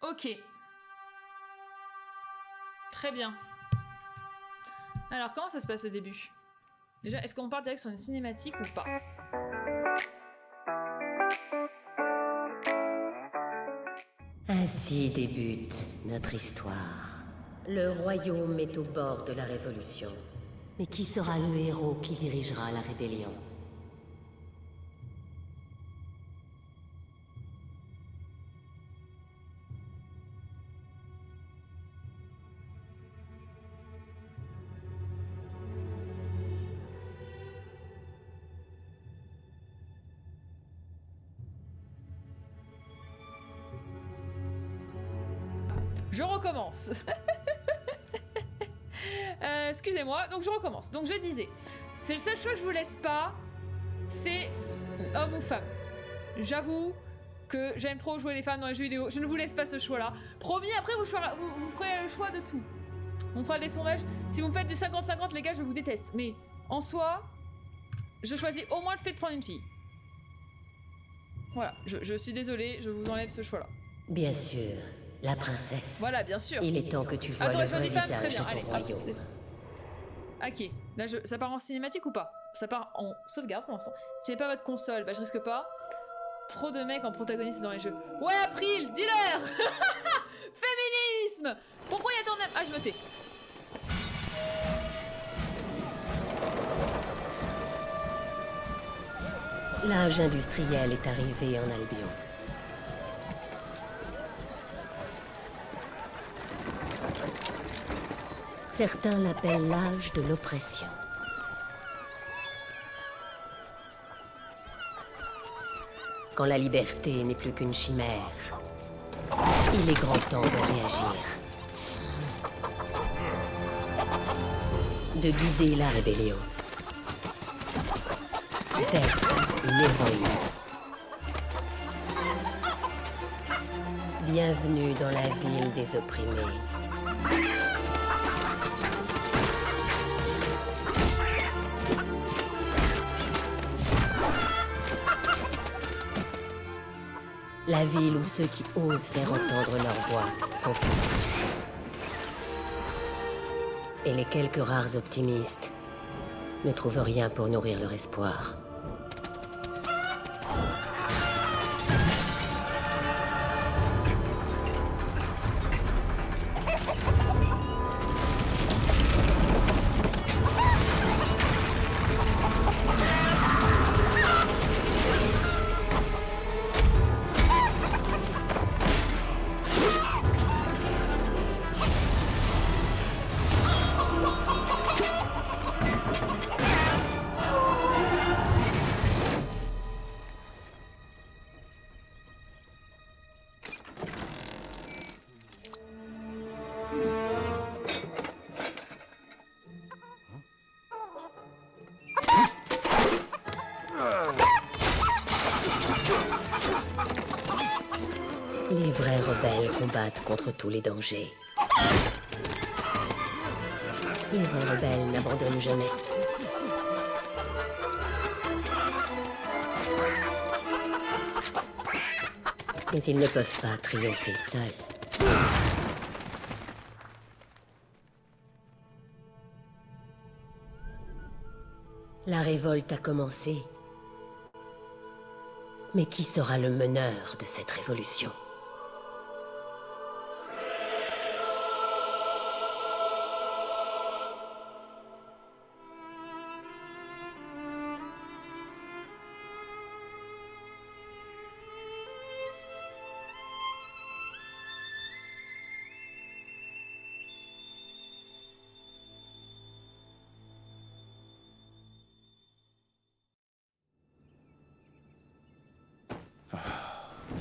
Ok. Très bien. Alors, comment ça se passe au début? Déjà, est-ce qu'on part direct sur une cinématique ou pas? Ainsi débute notre histoire. Le royaume est au bord de la révolution. Mais qui sera le héros qui dirigera la rébellion? Je recommence. Excusez-moi, donc je recommence. Donc je disais, c'est le seul choix que je vous laisse pas, c'est homme ou femme. J'avoue que j'aime trop jouer les femmes dans les jeux vidéo. Je ne vous laisse pas ce choix-là. Promis, après vous ferez le choix de tout. On fera des sondages. Si vous me faites du 50-50, les gars, je vous déteste. Mais en soi, je choisis au moins le fait de prendre une fille. Voilà, je suis désolée, je vous enlève ce choix-là. Bien sûr, la princesse. Voilà, bien sûr. Il est temps que tu vois Attends, le je vrai choisis femme, visage très bien. de ton Allez, royaume. Ok, là ça part en cinématique ou pas? Ça part en sauvegarde pour l'instant. Si c'est pas votre console, bah je risque pas. Trop de mecs en protagoniste dans les jeux. Ouais, April, dis-leur. Féminisme. Pourquoi il y a tant de... Ah, je me tais. L'âge industriel est arrivé en Albion. Certains l'appellent l'âge de l'oppression. Quand la liberté n'est plus qu'une chimère, il est grand temps de réagir. De guider la rébellion. D'être une héroïne. Bienvenue dans la ville des opprimés. La ville où ceux qui osent faire entendre leur voix sont punis. Et les quelques rares optimistes ne trouvent rien pour nourrir leur espoir. Les vrais rebelles combattent contre tous les dangers. Les vrais rebelles n'abandonnent jamais. Mais ils ne peuvent pas triompher seuls. La révolte a commencé. Mais qui sera le meneur de cette révolution ?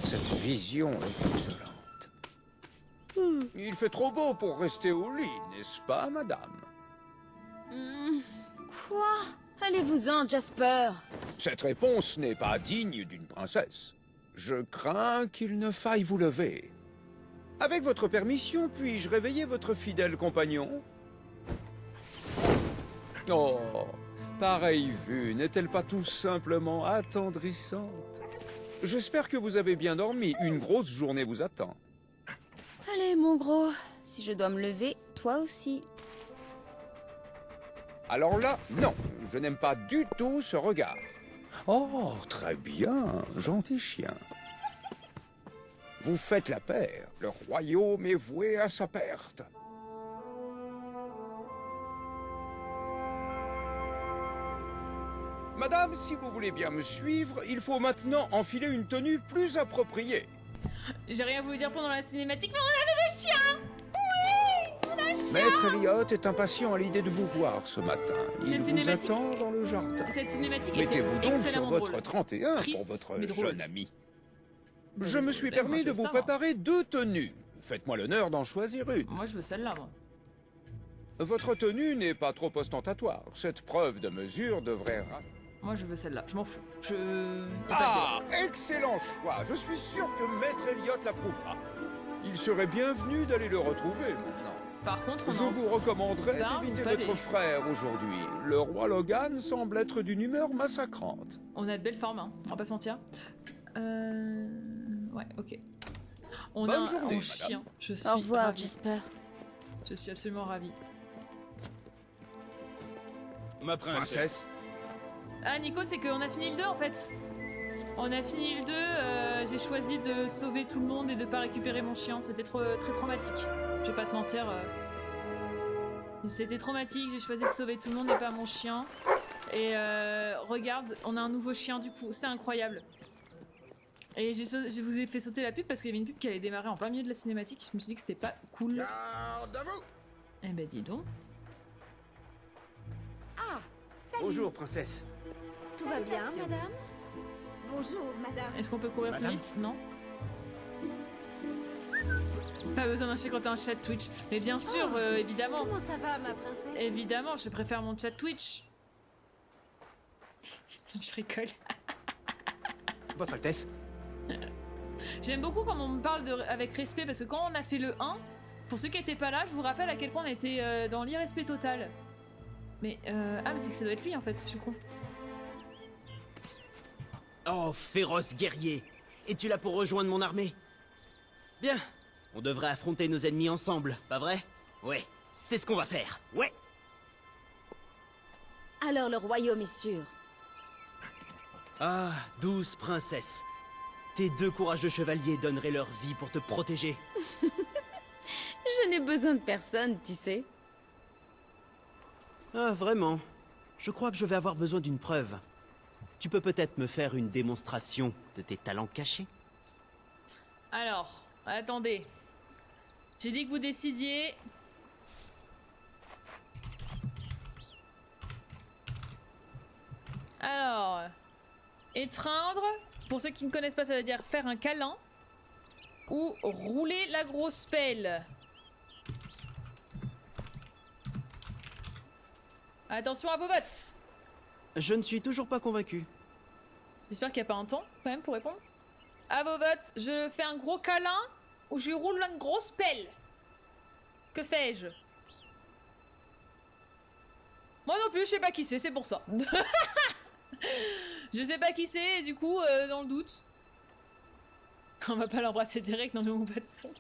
Cette vision est désolante. Il fait trop beau pour rester au lit, n'est-ce pas, madame? Quoi? Allez-vous-en, Jasper. Cette réponse n'est pas digne d'une princesse. Je crains qu'il ne faille vous lever. Avec votre permission, puis-je réveiller votre fidèle compagnon? Oh, pareille vue n'est-elle pas tout simplement attendrissante? J'espère que vous avez bien dormi. Une grosse journée vous attend. Allez, mon gros. Si je dois me lever, toi aussi. Alors là, non, je n'aime pas du tout ce regard. Oh, très bien, gentil chien. Vous faites la paire. Le royaume est voué à sa perte. Madame, si vous voulez bien me suivre, il faut maintenant enfiler une tenue plus appropriée. J'ai rien voulu dire pendant la cinématique, mais on a un nouveau chien. Oui, on a un chien. Maître Elliot est impatient à l'idée de vous voir ce matin. Il Cette vous cinématique- attend dans le jardin. Cette cinématique était Mettez-vous donc sur excellemment votre drôle. 31 Triste, pour votre mais drôle. jeune ami. Bah, Je me suis permis de vous ça, préparer 2 tenues. Faites-moi l'honneur d'en choisir une. Moi, je veux celle-là, moi. Votre tenue n'est pas trop ostentatoire. Cette preuve de mesure devrait... Moi, je veux celle-là. Je m'en fous. Je... y a pas de Ah, excellent choix. Je suis sûr que Maître Elliot l'approuvera. Il serait bienvenu d'aller le retrouver maintenant. débat. Par contre, Je on en... vous recommanderais Barbe d'éviter ou pas votre les- frère aujourd'hui. Le roi Logan semble être d'une humeur massacrante. on a de belles formes, hein. On va pas se mentir. Ouais, ok. On Bonne a un journée, on madame. chien. Je suis Au revoir, ravie. Jasper. Je suis absolument ravie. Ma princesse. Ah, Nico, c'est qu'on a fini le 2 en fait. On a fini le 2, j'ai choisi de sauver tout le monde et de pas récupérer mon chien. C'était très traumatique. Je vais pas te mentir. C'était traumatique, j'ai choisi de sauver tout le monde et pas mon chien. Et regarde, on a un nouveau chien du coup, c'est incroyable. Et je vous ai fait sauter la pub parce qu'il y avait une pub qui allait démarrer en plein milieu de la cinématique. Je me suis dit que c'était pas cool. Garde à vous. Eh ben dis donc. Ah, salut. Bonjour, princesse. Tout va bien, madame? Bonjour, madame. Est-ce qu'on peut courir plus Madame vite? Non. Pas besoin d'un chien quand t'as un chat Twitch. Mais bien sûr, Oh. évidemment. Comment ça va, ma princesse? Évidemment, je préfère mon chat Twitch. Je rigole. Votre Altesse. J'aime beaucoup quand on me parle avec respect parce que quand on a fait le 1, pour ceux qui étaient pas là, je vous rappelle à quel point on était dans l'irrespect total. Mais ah mais c'est que ça doit être lui en fait, je suis con. Oh, féroce guerrier! Es-tu là pour rejoindre mon armée? Bien, on devrait affronter nos ennemis ensemble, pas vrai? Ouais, c'est ce qu'on va faire, ouais! Alors le royaume est sûr. Ah, douce princesse. Tes 2 courageux chevaliers donneraient leur vie pour te protéger. Je n'ai besoin de personne, tu sais. Ah, vraiment? Je crois que je vais avoir besoin d'une preuve. Tu peux peut-être me faire une démonstration de tes talents cachés? Alors, attendez. J'ai dit que vous décidiez. Alors, étreindre, pour ceux qui ne connaissent pas, ça veut dire faire un câlin. Ou rouler la grosse pelle. Attention à vos votes. Je ne suis toujours pas convaincu. J'espère qu'il n'y a pas un temps, quand même, pour répondre. À vos votes, je fais un gros câlin ou je lui roule une grosse pelle. Que fais-je? Moi non plus, je sais pas qui c'est pour ça. Je sais pas qui c'est, et du coup, dans le doute. On va pas l'embrasser direct, non mais mon bâton.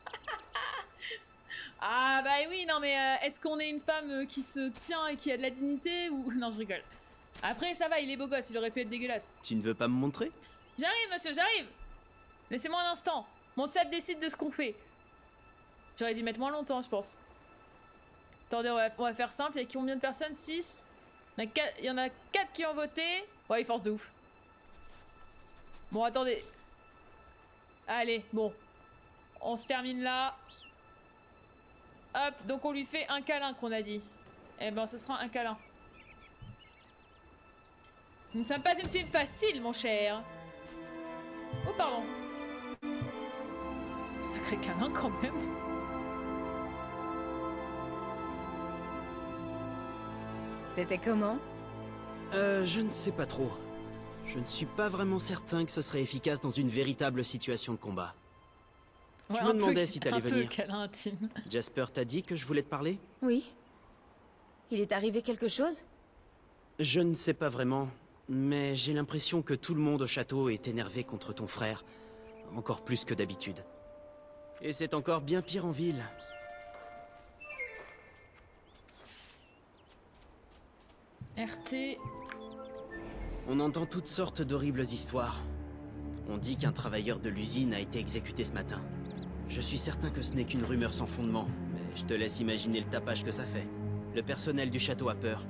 Ah bah oui, non mais est-ce qu'on est une femme qui se tient et qui a de la dignité ou... Non, je rigole. Après, ça va, il est beau gosse, il aurait pu être dégueulasse. Tu ne veux pas me montrer? J'arrive, monsieur, j'arrive. Laissez-moi un instant. Mon chat décide de ce qu'on fait. J'aurais dû mettre moins longtemps, je pense. Attendez, on va faire simple. Il y a combien de personnes? 6. Il y en a 4 qui ont voté. Ouais, il force de ouf. Bon, attendez. Allez, bon. On se termine là. Hop, donc on lui fait un câlin qu'on a dit. Eh ben, ce sera un câlin. Nous ne sommes pas une fille facile, mon cher. Oh, pardon. Sacré câlin, quand même. C'était comment? Je ne sais pas trop. Je ne suis pas vraiment certain que ce serait efficace dans une véritable situation de combat. Je me demandais si t'allais venir. Un peu câlin intime. Jasper t'a dit que je voulais te parler? Oui. Il est arrivé quelque chose? Je ne sais pas vraiment, mais j'ai l'impression que tout le monde au château est énervé contre ton frère. Encore plus que d'habitude. Et c'est encore bien pire en ville. RT. On entend toutes sortes d'horribles histoires. On dit qu'un travailleur de l'usine a été exécuté ce matin. Je suis certain que ce n'est qu'une rumeur sans fondement, mais je te laisse imaginer le tapage que ça fait. Le personnel du château a peur.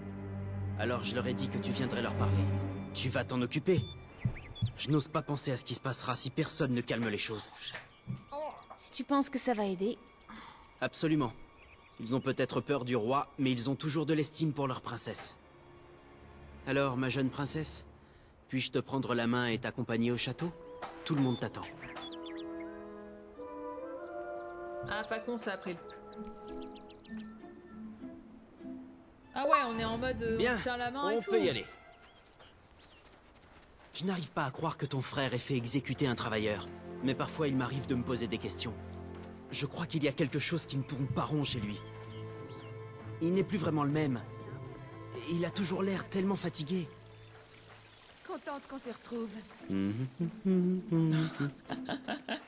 Alors je leur ai dit que tu viendrais leur parler. Tu vas t'en occuper. Je n'ose pas penser à ce qui se passera si personne ne calme les choses. Si tu penses que ça va aider... Absolument. Ils ont peut-être peur du roi, mais ils ont toujours de l'estime pour leur princesse. Alors, ma jeune princesse, puis-je te prendre la main et t'accompagner au château? Tout le monde t'attend. Ah, pas con ça après. Ah ouais, on est en mode Bien, on se serre la main et on tout. peut y aller. Je n'arrive pas à croire que ton frère ait fait exécuter un travailleur, mais parfois il m'arrive de me poser des questions. Je crois qu'il y a quelque chose qui ne tourne pas rond chez lui. Il n'est plus vraiment le même. Il a toujours l'air tellement fatigué. Contente qu'on se retrouve.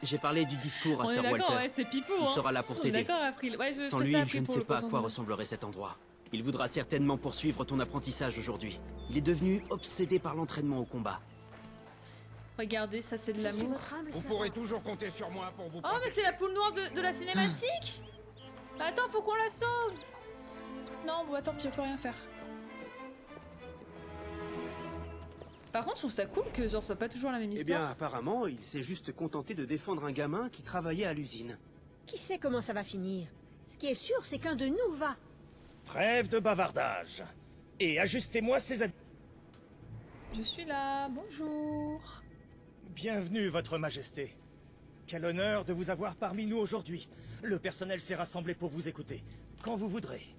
J'ai parlé du discours à On est Sir d'accord, Walter. ouais, c'est Pipou. Il hein. sera là pour On est t'aider. d'accord, April. Ouais, je Sans fais lui, ça je après ne pour sais le pas à quoi pourcentage. ressemblerait cet endroit. Il voudra certainement poursuivre ton apprentissage aujourd'hui. Il est devenu obsédé par l'entraînement au combat. Regardez, ça c'est de l'amour. Vous pourrez toujours compter sur moi pour vous Oh, mais c'est la poule noire de la cinématique. Attends, faut qu'on la sauve. Non, bon, attends, puis on peut rien faire. Par contre, je trouve ça cool que genre soit pas toujours la même Eh histoire. bien, apparemment, il s'est juste contenté de défendre un gamin qui travaillait à l'usine. Qui sait comment ça va finir? Ce qui est sûr, c'est qu'un de nous va. Trêve de bavardage. Et ajustez-moi ces habits. Je suis là, bonjour. Bienvenue, Votre Majesté. Quel honneur de vous avoir parmi nous aujourd'hui. Le personnel s'est rassemblé pour vous écouter. Quand vous voudrez.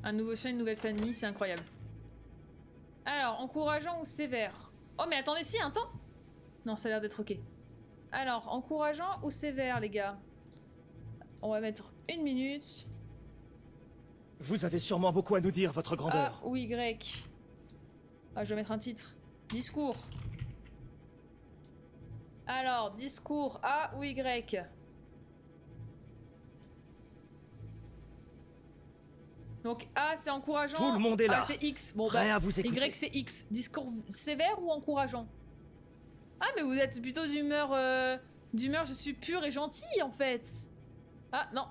Un nouveau chien, une nouvelle famille, c'est incroyable. Alors, encourageant ou sévère? Oh, mais attendez, si, un temps? Non, ça a l'air d'être ok. Alors, encourageant ou sévère, les gars? On va mettre 1 minute. Vous avez sûrement beaucoup à nous dire, Votre A Grandeur. ou Y? Ah, je vais mettre un titre. Discours. Alors, discours A ou Y? Donc A c'est encourageant. Tout le monde est là. A c'est X. Bon Prêt bah à vous écouter. Y c'est X. Discours sévère ou encourageant? Ah mais vous êtes plutôt d'humeur je suis pure et gentille en fait. Ah non,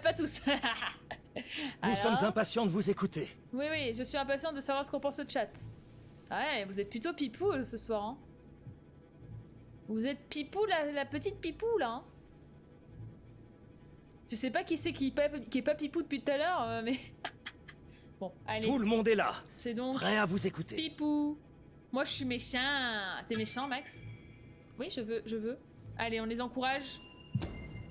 pas tous. Nous Alors sommes impatients de vous écouter. Oui oui, je suis impatient de savoir ce qu'on pense au chat. Ah ouais, vous êtes plutôt pipou ce soir hein. Vous êtes pipou la petite pipou là hein. Je sais pas qui c'est qui est pas pipou depuis tout à l'heure, mais... Bon, allez. Tout le monde est là. C'est donc... Prêt à vous écouter. Pipou. Moi, je suis méchant. T'es méchant, Max? Oui, je veux. Allez, on les encourage.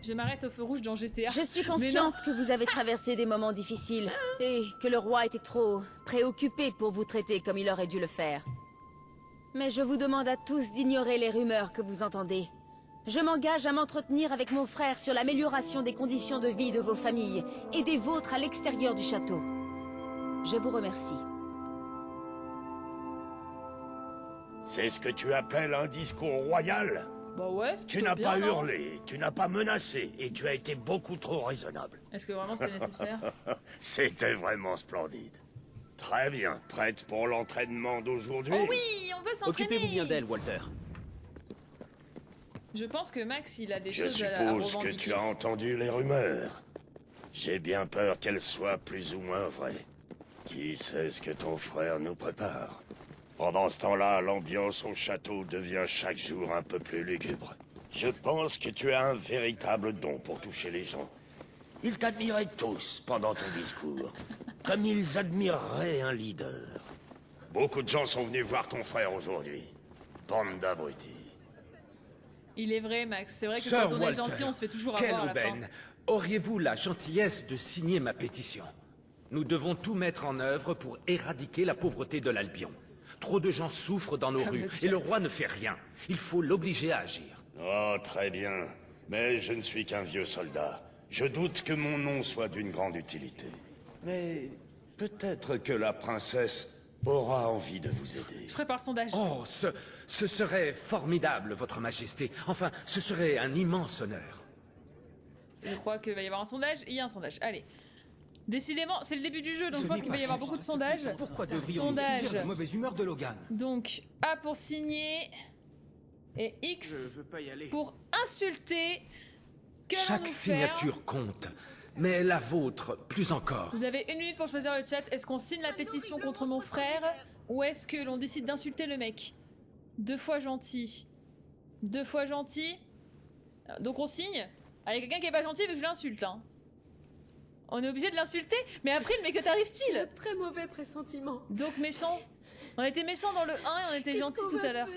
Je m'arrête au feu rouge dans GTA. Je suis Mais non. consciente que vous avez traversé des moments difficiles et que le roi était trop préoccupé pour vous traiter comme il aurait dû le faire. Mais je vous demande à tous d'ignorer les rumeurs que vous entendez. Je m'engage à m'entretenir avec mon frère sur l'amélioration des conditions de vie de vos familles et des vôtres à l'extérieur du château. Je vous remercie. C'est ce que tu appelles un discours royal? Bah ouais, c'est Tu plutôt n'as bien, pas non? hurlé, tu n'as pas menacé, et tu as été beaucoup trop raisonnable. Est-ce que vraiment c'est nécessaire? C'était vraiment splendide. Très bien, prête pour l'entraînement d'aujourd'hui? Oh oui, on veut s'entraîner. Occupez-vous bien d'elle, Walter. Je pense que Max, il a des Je choses à suppose que revendiquer. tu as entendu les rumeurs. J'ai bien peur qu'elles soient plus ou moins vraies. Qui sait ce que ton frère nous prépare? Pendant ce temps-là, l'ambiance au château devient chaque jour un peu plus lugubre. Je pense que tu as un véritable don pour toucher les gens. Ils t'admiraient tous pendant ton discours, comme ils admireraient un leader. Beaucoup de gens sont venus voir ton frère aujourd'hui. Bande d'abrutis. Il est vrai, Max. C'est vrai que Sir quand on est Walter, gentil, on se fait toujours quelle avoir à la fin. aubaine. Auriez-vous la gentillesse de signer ma pétition? Nous devons tout mettre en œuvre pour éradiquer la pauvreté de l'Albion. Trop de gens souffrent dans nos Comme rues, le et chat. le roi ne fait rien. Il faut l'obliger à agir. Oh, très bien. Mais je ne suis qu'un vieux soldat. Je doute que mon nom soit d'une grande utilité. Mais peut-être que la princesse aura envie de vous aider. Je prépare le sondage. Oh, ce serait formidable, votre majesté. Enfin, ce serait un immense honneur. Je crois qu'il va y avoir un sondage. Il y a un sondage. Allez. Décidément, c'est le début du jeu, donc je pense qu'il va y avoir beaucoup de sondages. Pourquoi devrions-nous Sondage. subir la mauvaise humeur de Logan? Donc, A pour signer. Et X Je veux pas y aller. pour insulter. Que Chaque allons-nous faire? signature compte, mais la vôtre plus encore. Vous avez 1 minute pour choisir le chat. Est-ce qu'on signe la pétition contre mon frère ou est-ce que l'on décide d'insulter le mec? 2 fois gentil. 2 fois gentil. Donc on signe. Ah, y a quelqu'un qui est pas gentil vu que je l'insulte. Hein. On est obligé de l'insulter. Mais après, mais que t'arrive-t-il? Très mauvais pressentiment. Donc méchant. On était méchant dans le 1 et on était gentil tout à l'heure.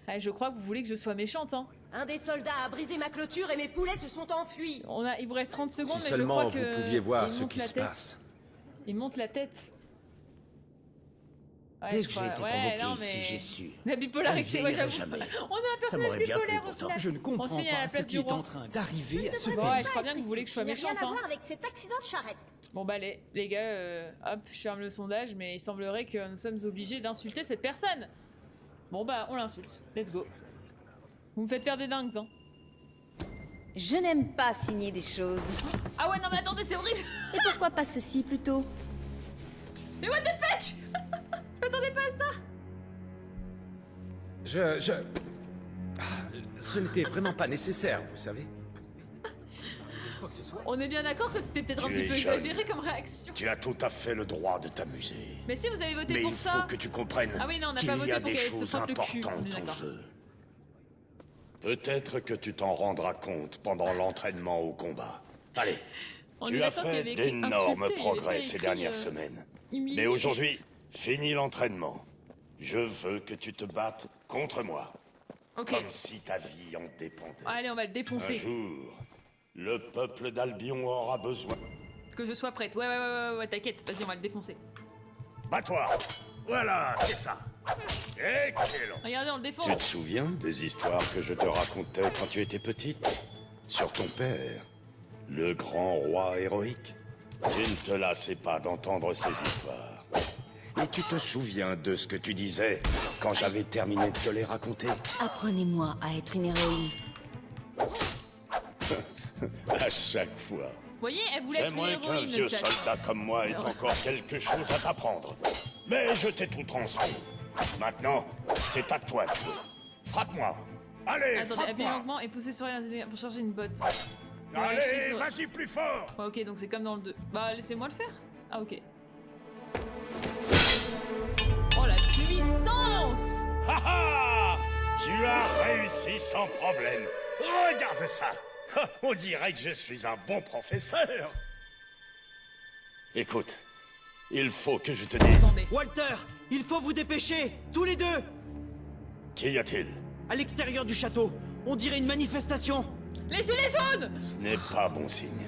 Ah, je crois que vous voulez que je sois méchante. Hein. Un des soldats a brisé ma clôture et mes poulets se sont enfuis. Il vous reste 30 secondes, Si mais je crois seulement que... vous pouviez voir il ce monte qui la se tête. passe. Il monte la tête. Ouais, Dès je que j'ai crois. été Ouais, convoqué non, ici, mais... j'ai su. La bipolarité, ouais, vieillirai j'avoue. jamais. On a un personnage m'aurait bien plu, bipolaire au pourtant. final. Je ne comprends On signe à la pas ce place qui du est roi. en train d'arriver à ce Ouais, pays. je crois bien que vous voulez que je sois Il n'y a rien méchante. à Hein. voir avec cet accident de charrette. Bon bah les gars, hop, je ferme le sondage, mais il semblerait que nous sommes obligés d'insulter cette personne. Bon bah on l'insulte, let's go. Vous me faites faire des dingues, hein. Je n'aime pas signer des choses. Ah ouais non mais attendez, c'est horrible. Et pourquoi pas ceci plutôt? Mais what the fuck. Je m'attendais pas à ça. Ce n'était vraiment pas nécessaire, vous savez. On est bien d'accord que c'était peut-être un Tu petit es peu jeune. exagéré comme réaction. Tu as tout à fait le droit de t'amuser. Mais si vous avez voté Mais pour il ça... faut que tu comprennes Ah oui, non, on n'a qu'il pas y voté a pour des qu'elle se choses frotte le cul, on est importantes d'accord. en jeu. Peut-être que tu t'en rendras compte pendant l'entraînement au combat. Allez, On est tu as d'accord qu'il y fait avait écrit d'énormes insulter, il y avait progrès pas ces écrit, dernières semaines. humilier. Mais aujourd'hui, finis l'entraînement. Je veux que tu te battes contre moi. Ok, Comme si ta vie en dépendait. allez on va le Un défoncer. jour, le peuple d'Albion aura besoin. Que je sois prête, ouais, t'inquiète, vas-y on va le défoncer. Bats-toi. Voilà, c'est ça. Excellent. Regardez, on le Tu défonce. te souviens des histoires que je te racontais quand tu étais petite? Sur ton père, le grand roi héroïque? Tu ne te lassais pas d'entendre ces histoires. Et tu te souviens de ce que tu disais quand j'avais terminé de te les raconter? Apprenez-moi à être une héroïne. À chaque fois. Vous voyez, elle voulait être une J'aimerais qu'un héroïne, vieux le chat. soldat comme moi ait encore quelque chose à t'apprendre. Mais je t'ai tout transmis. Maintenant, c'est à toi de jouer. Frappe-moi. Allez, Attendez, appuyez frappe-moi. longuement et poussez sur elle pour charger une botte. Allez, vas-y plus fort. Ouais, ok, donc c'est comme dans le 2. Bah, laissez-moi le faire. Ah, ok. Oh, la puissance! Ha ha! Tu as réussi sans problème. Regarde ça. On dirait que je suis un bon professeur. Écoute, il faut que je te dise. Attendez. Walter, il faut vous dépêcher, tous les deux. Qu'y a-t-il? À l'extérieur du château, on dirait une manifestation. Les gilets jaunes! Ce n'est pas bon signe.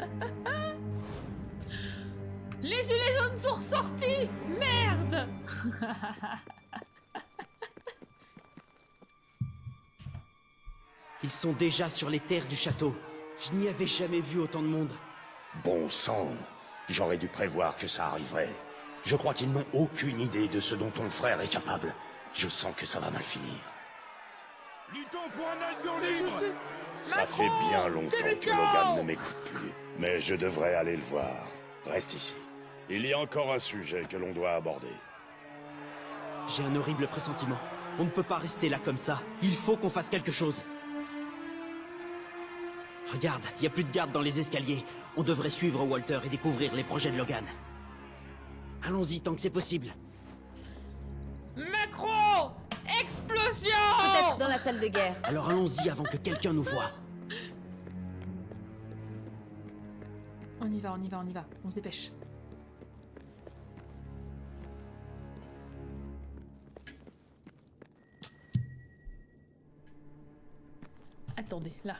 Les gilets jaunes sont ressortis! Merde! Ils sont déjà sur les terres du château. Je n'y avais jamais vu autant de monde. Bon sang, j'aurais dû prévoir que ça arriverait. Je crois qu'ils n'ont aucune idée de ce dont ton frère est capable. Je sens que ça va mal finir. Luttons pour un Albion libre. Ça fait bien longtemps que Logan ne m'écoute plus. Mais je devrais aller le voir. Reste ici. Il y a encore un sujet que l'on doit aborder. J'ai un horrible pressentiment. On ne peut pas rester là comme ça. Il faut qu'on fasse quelque chose. Regarde, il n'y a plus de garde dans les escaliers. On devrait suivre Walter et découvrir les projets de Logan. Allons-y tant que c'est possible. Macron! Explosion! Peut-être dans la salle de guerre. Alors allons-y avant que quelqu'un nous voie. On y va. On se dépêche. Attendez, là.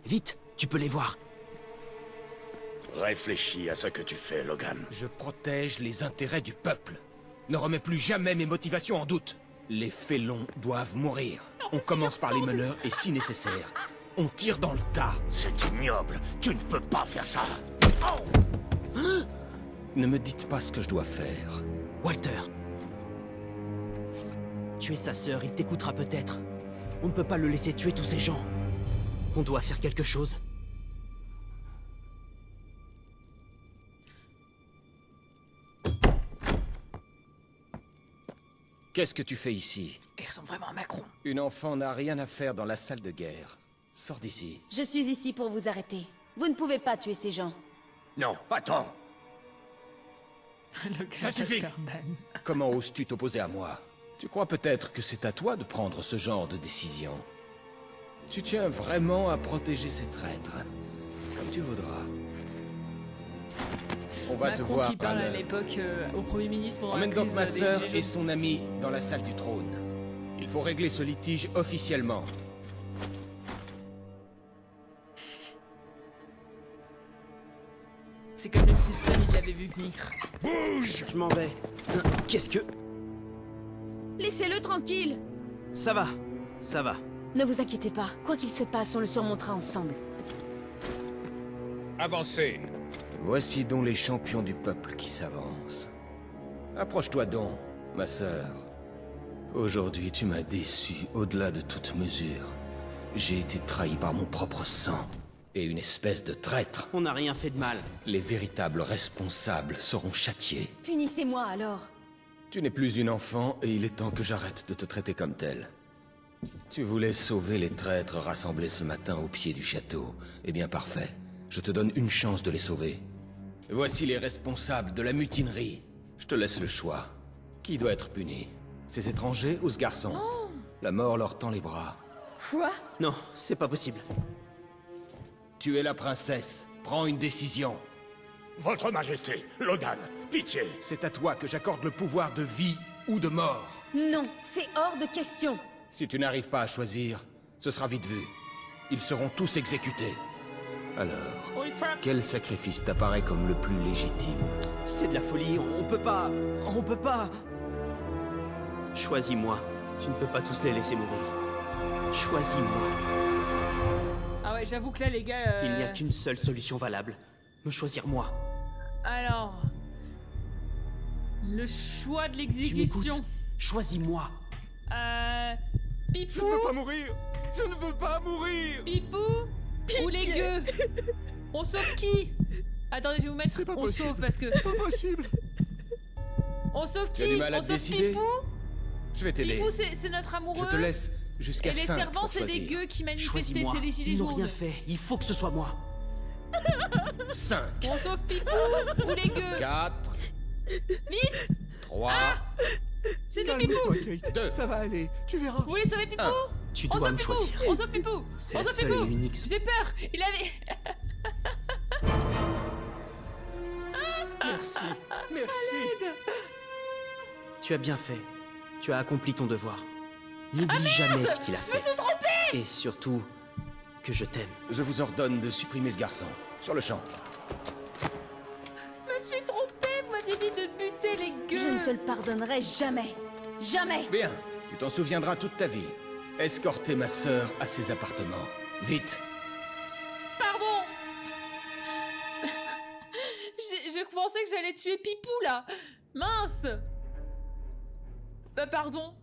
Vite, tu peux les voir. Réfléchis à ce que tu fais, Logan. Je protège les intérêts du peuple. Ne remets plus jamais mes motivations en doute. Les félons doivent mourir. On commence par les meneurs et si nécessaire, on tire dans le tas. C'est ignoble. Tu ne peux pas faire ça. Ne me dites pas ce que je dois faire. Walter. Tu es sa sœur, il t'écoutera peut-être. On ne peut pas le laisser tuer tous ces gens. On doit faire quelque chose. Qu'est-ce que tu fais ici? Il ressemble vraiment à Macron. Une enfant n'a rien à faire dans la salle de guerre. Sors d'ici. Je suis ici pour vous arrêter. Vous ne pouvez pas tuer ces gens. Non, attends. Ça suffit. Comment oses-tu t'opposer à moi? Tu crois peut-être que c'est à toi de prendre ce genre de décision. Tu tiens vraiment à protéger ces traîtres. Comme tu voudras. On va te Macron voir qui parle à à l'heure. l'époque au Premier ministre pendant Emmène la donc crise ma des sœur Gilets et jaunes. son ami dans la salle du trône. Il faut régler ce litige officiellement. C'est comme les Simpsons, il l'avait vu venir. Bouge! Je m'en vais. Qu'est-ce que... Laissez-le tranquille. Ça va, ça va. Ne vous inquiétez pas. Quoi qu'il se passe, on le surmontera ensemble. Avancez. Voici donc les champions du peuple qui s'avancent. Approche-toi donc, ma sœur. Aujourd'hui, tu m'as déçu au-delà de toute mesure. J'ai été trahi par mon propre sang. Et une espèce de traître. On n'a rien fait de mal. Les véritables responsables seront châtiés. Punissez-moi alors. Tu n'es plus une enfant et il est temps que j'arrête de te traiter comme telle. Tu voulais sauver les traîtres rassemblés ce matin au pied du château. Eh bien parfait. Je te donne une chance de les sauver. Voici les responsables de la mutinerie. Je te laisse le choix. Qui doit être puni? Ces étrangers ou ce garçon? La mort leur tend les bras. Quoi? Non, c'est pas possible. Tu es la princesse. Prends une décision. Votre Majesté, Logan, pitié. C'est à toi que j'accorde le pouvoir de vie ou de mort. Non, c'est hors de question. Si tu n'arrives pas à choisir, ce sera vite vu. Ils seront tous exécutés. Alors, quel sacrifice t'apparaît comme le plus légitime? C'est de la folie, on peut pas... On peut pas... Choisis-moi. Tu ne peux pas tous les laisser mourir. Choisis-moi. Ah ouais, j'avoue que là, les gars... Il n'y a qu'une seule solution valable. Me choisir moi. Alors... Le choix de Tu l'exécution. m'écoutes? Choisis-moi. Pipou mourir. Je ne veux pas mourir. Pipou ou les gueux? On sauve qui? Attendez, je vais vous mettre... C'est pas On possible. sauve parce que... Pas possible. On sauve Tu as qui? du mal à On te sauve décider? Pipou? Je vais t'aider. Pipou, c'est notre amoureux. Je te laisse jusqu'à Et les 5 servants, pour c'est des choisir. gueux qui manifestaient, Choisis-moi. c'est les gilets Ils n'ont jaunes. rien fait. Il faut que ce soit moi. 5, On sauve Pipou ou les gueux? 4, Vite! 3, C'est des Pipou! 2. Ça va aller, tu verras. Vous voulez sauver Pipou? Tu On dois sauve me Pipou! choisir. On sauve Pipou! C'est On la sauve seule Pipou! et unique... J'ai peur! Il avait... Merci, merci. Tu as bien fait. Tu as accompli ton devoir. N'oublie jamais ce qu'il a Je me fait. suis trompée! Et surtout, que je t'aime. Je vous ordonne de supprimer ce garçon. Sur le champ. Je me suis trompée! Vous m'aviez dit de buter les gueux! Je ne te le pardonnerai jamais. Jamais. Bien, tu t'en souviendras toute ta vie. Escortez ma sœur à ses appartements. Vite. Pardon! Je pensais que j'allais tuer Pipou, là! Mince! Bah, pardon.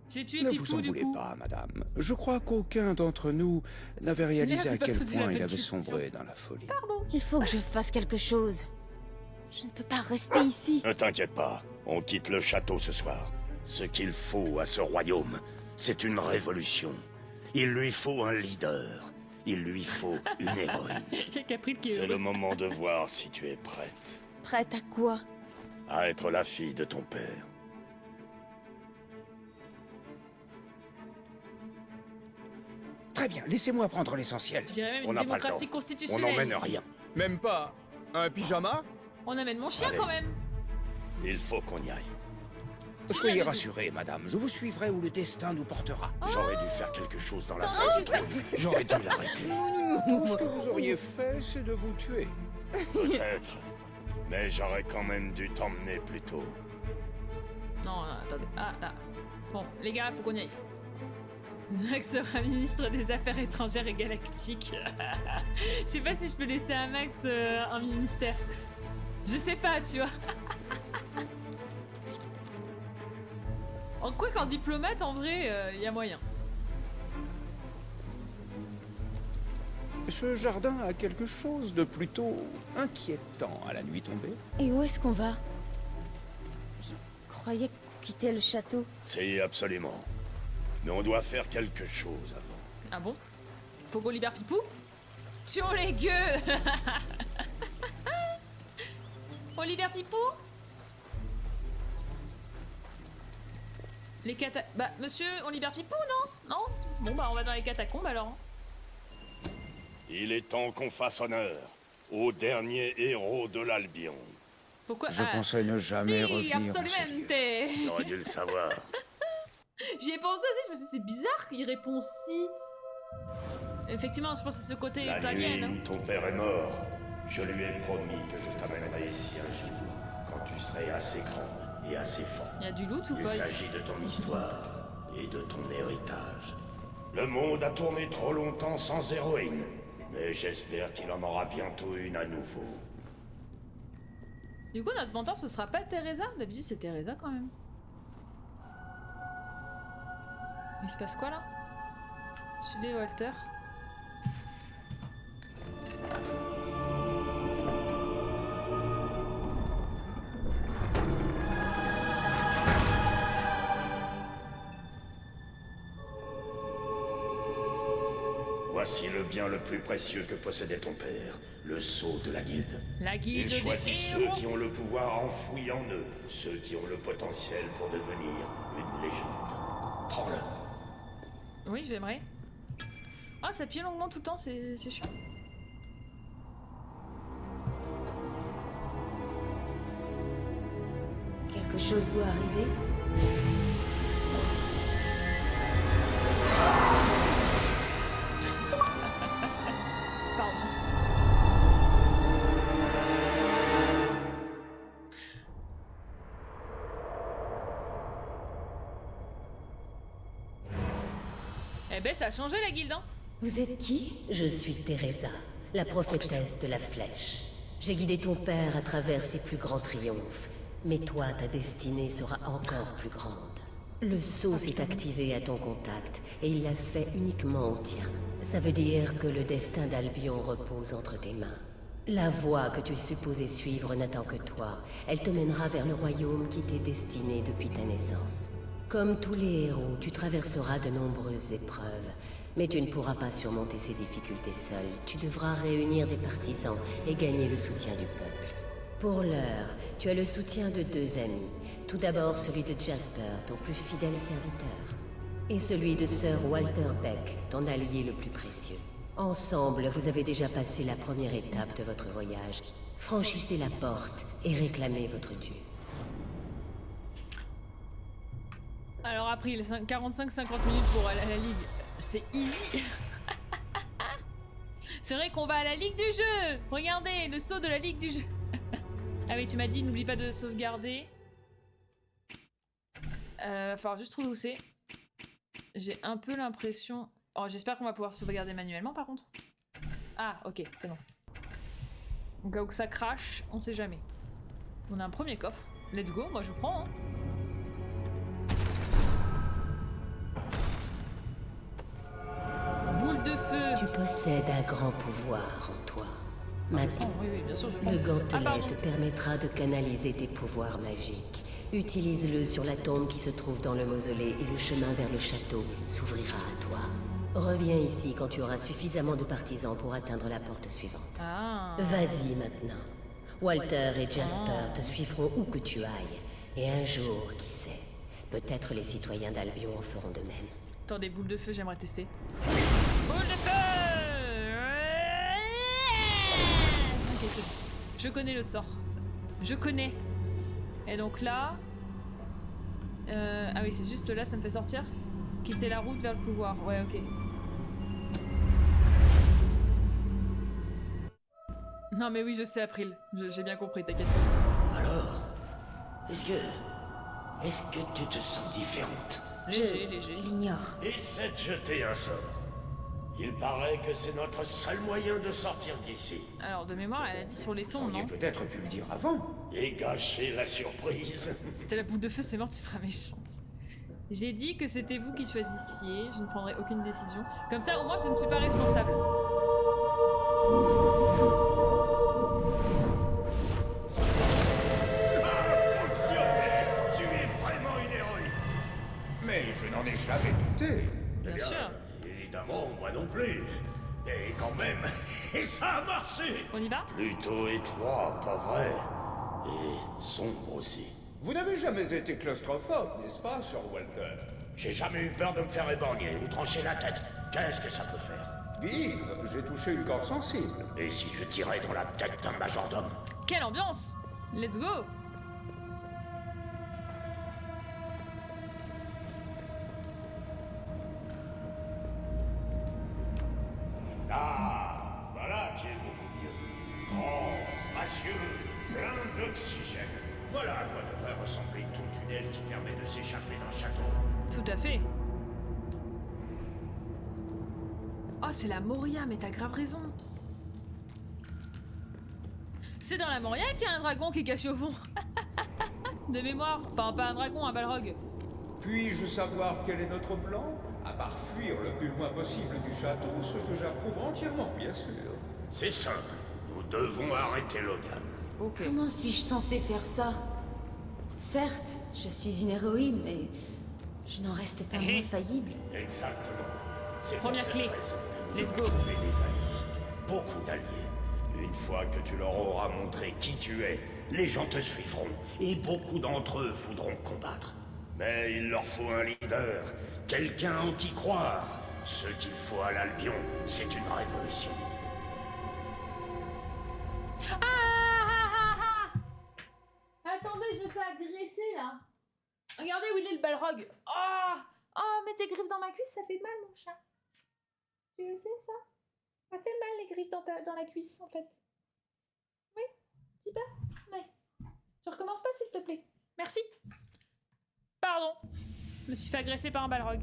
J'ai tué Ne Pipou, vous en du voulez coup. pas, madame. Je crois qu'aucun d'entre nous n'avait réalisé Merde, à j'ai pas quel posé la point il bonne avait question. sombré dans la folie. Il faut que je fasse quelque chose. Je ne peux pas rester ici. Ne t'inquiète pas, on quitte le château ce soir. Ce qu'il faut à ce royaume, c'est une révolution. Il lui faut un leader. Il lui faut une héroïne. Il y a Capri qui est C'est heureux. le moment de voir si tu es prête Prête à quoi? à être la fille de ton père. Très bien, laissez-moi prendre l'essentiel. Je dirais même On une n'a pas le démocratie temps. On constitutionnelle. n'emmène ici. rien. Même pas un pyjama? On amène mon chien Allez. quand même. Il faut qu'on y aille. Soyez rassurée, madame, je vous suivrai où le destin nous portera. J'aurais dû faire quelque chose dans la salle. J'aurais dû l'arrêter. Tout ce que vous auriez fait, c'est de vous tuer. Peut-être. Mais j'aurais quand même dû t'emmener plus tôt. Non, attendez. Ah, là. Bon, les gars, faut qu'on y aille. Max sera ministre des Affaires étrangères et galactiques. Je sais pas si je peux laisser à Max un ministère. Je sais pas, tu vois. En quoi qu'en diplomate, en vrai, y a moyen. Ce jardin a quelque chose de plutôt inquiétant à la nuit tombée. Et où est-ce qu'on va? Je croyais quitter le château? Si, absolument. Mais on doit faire quelque chose avant. Ah bon? Faut qu'on libère Pipou? Tuons les gueux. On libère Pipou? Les catacombes... Bah, monsieur, on libère Pipou, non? Non? Bon, bah, on va dans les catacombes, alors. Il est temps qu'on fasse honneur au dernier héros de l'Albion. Pourquoi? Je conseille ne jamais si, revenir en ce absolument. J'aurais dû le savoir. J'y ai pensé aussi, je me suis dit, c'est bizarre, il répond si... Effectivement, je pense que c'est ce côté La italien, nuit hein. où ton père est mort, je lui ai promis que je t'amènerai ici un jour, quand tu serais assez grande et assez forte. Il y a du loot ou Il pas ici? s'agit de ton histoire et de ton héritage. Le monde a tourné trop longtemps sans héroïne, mais j'espère qu'il en aura bientôt une à nouveau. Du coup, notre mentor, ce sera pas Teresa? D'habitude, c'est Teresa quand même. Il se passe quoi là? Suivez Walter. Voici le bien le plus précieux que possédait ton père, le sceau de la guilde. La guilde Il choisit des ceux héros. qui ont le pouvoir enfoui en eux, ceux qui ont le potentiel pour devenir une légende. Prends-le. Oui, j'aimerais. Ah, ça plie longuement tout le temps, c'est chiant. Quelque chose doit arriver. Pardon. Eh ben, ça a changé la guilde, hein. Vous êtes qui? Je suis Teresa, la prophétesse de la flèche. J'ai guidé ton père à travers ses plus grands triomphes. Mais toi, ta destinée sera encore plus grande. Le sceau s'est activé à ton contact, et il l'a fait uniquement au tien. Ça veut dire que le destin d'Albion repose entre tes mains. La voie que tu es supposé suivre n'attend que toi. Elle te mènera vers le royaume qui t'est destiné depuis ta naissance. Comme tous les héros, tu traverseras de nombreuses épreuves. Mais tu ne pourras pas surmonter ces difficultés seul. Tu devras réunir des partisans et gagner le soutien du peuple. Pour l'heure, tu as le soutien de 2 amis. Tout d'abord celui de Jasper, ton plus fidèle serviteur. Et celui de Sir Walter Beck, ton allié le plus précieux. Ensemble, vous avez déjà passé la première étape de votre voyage. Franchissez la porte et réclamez votre dû. Alors après les 45-50 minutes pour aller à la ligue, c'est easy. C'est vrai qu'on va à la ligue du jeu. Regardez, le saut de la ligue du jeu. Ah oui, tu m'as dit n'oublie pas de sauvegarder. Va falloir juste trouver où c'est. J'ai un peu l'impression... Oh, j'espère qu'on va pouvoir sauvegarder manuellement par contre. Ah, ok, c'est bon. Au cas où ça crache, on sait jamais. On a un premier coffre. Let's go, moi je prends. Hein. Boule de feu. Tu possèdes un grand pouvoir en toi. Maintenant, Oui, oui, bien sûr, je prends. le Ah, gantelet pardon. te permettra de canaliser tes pouvoirs magiques. Utilise-le sur la tombe qui se trouve dans le mausolée et le chemin vers le château s'ouvrira à toi. Reviens ici quand tu auras suffisamment de partisans pour atteindre la porte suivante. Ah. Vas-y maintenant. Walter et Jasper te suivront où que tu ailles. Et un jour, qui sait, peut-être les citoyens d'Albion en feront de même. Attends, des boules de feu, j'aimerais tester. Boule de feu. Ok, c'est bon. Je connais le sort. Je connais. Et donc là... Ah oui, c'est juste là, ça me fait sortir. Quitter la route vers le pouvoir. Ouais, ok. Non mais oui, je sais, April. J'ai bien compris, t'inquiète. Alors, est-ce que tu te sens différente? Léger, léger. L'ignore. Essaie de jeter un sort. Il paraît que c'est notre seul moyen de sortir d'ici. Alors, de mémoire, elle a dit sur les tombes, Auriez non? peut-être pu le dire avant. Et gâcher la surprise. C'était la boule de feu, c'est mort, tu seras méchante. J'ai dit que c'était vous qui choisissiez, je ne prendrai aucune décision. Comme ça, au moins, je ne suis pas responsable. Ça a fonctionné. Tu es vraiment une douter. Bien sûr. Évidemment, moi non plus. Et quand même, et ça a marché. On y va? Plutôt étroit, pas vrai? Et sombre aussi. Vous n'avez jamais été claustrophobe, n'est-ce pas, Sir Walter? J'ai jamais eu peur de me faire éborgner ou trancher la tête. Qu'est-ce que ça peut faire? Big, j'ai touché une corde sensible. Et si je tirais dans la tête d'un majordome? Quelle ambiance! Let's go! Ah, voilà qui est beaucoup mieux. Grand, spacieux, plein d'oxygène. Voilà à quoi devrait ressembler tout tunnel qui permet de s'échapper d'un château. Tout à fait. Oh, c'est la Moria, mais t'as grave raison. C'est dans la Moria qu'il y a un dragon qui est caché au fond. De mémoire. Enfin, pas un dragon, un balrog. Puis-je savoir quel est notre plan? À part fuir le plus loin possible du château, ce que j'approuve entièrement, bien sûr. C'est simple. Nous devons arrêter Logan. Ok. Comment suis-je censée faire ça? Certes, je suis une héroïne, mais je n'en reste pas moins faillible. Exactement. C'est Première pour clé. cette raison que nous Let's devons go. trouver des alliés. Beaucoup d'alliés. Une fois que tu leur auras montré qui tu es, les gens te suivront. Et beaucoup d'entre eux voudront combattre. Mais il leur faut un leader. Quelqu'un en qui croire. Ce qu'il faut à l'Albion, c'est une révolution. Attendez, je me fais agresser là. Regardez où il est le balrog. Oh, mets tes griffes dans ma cuisse, ça fait mal mon chat. Tu le sais ça? Ça fait mal les griffes dans la cuisse en fait. Oui, petit peu. Ouais. Tu recommences pas s'il te plaît. Merci. Pardon. Je me suis fait agresser par un balrog.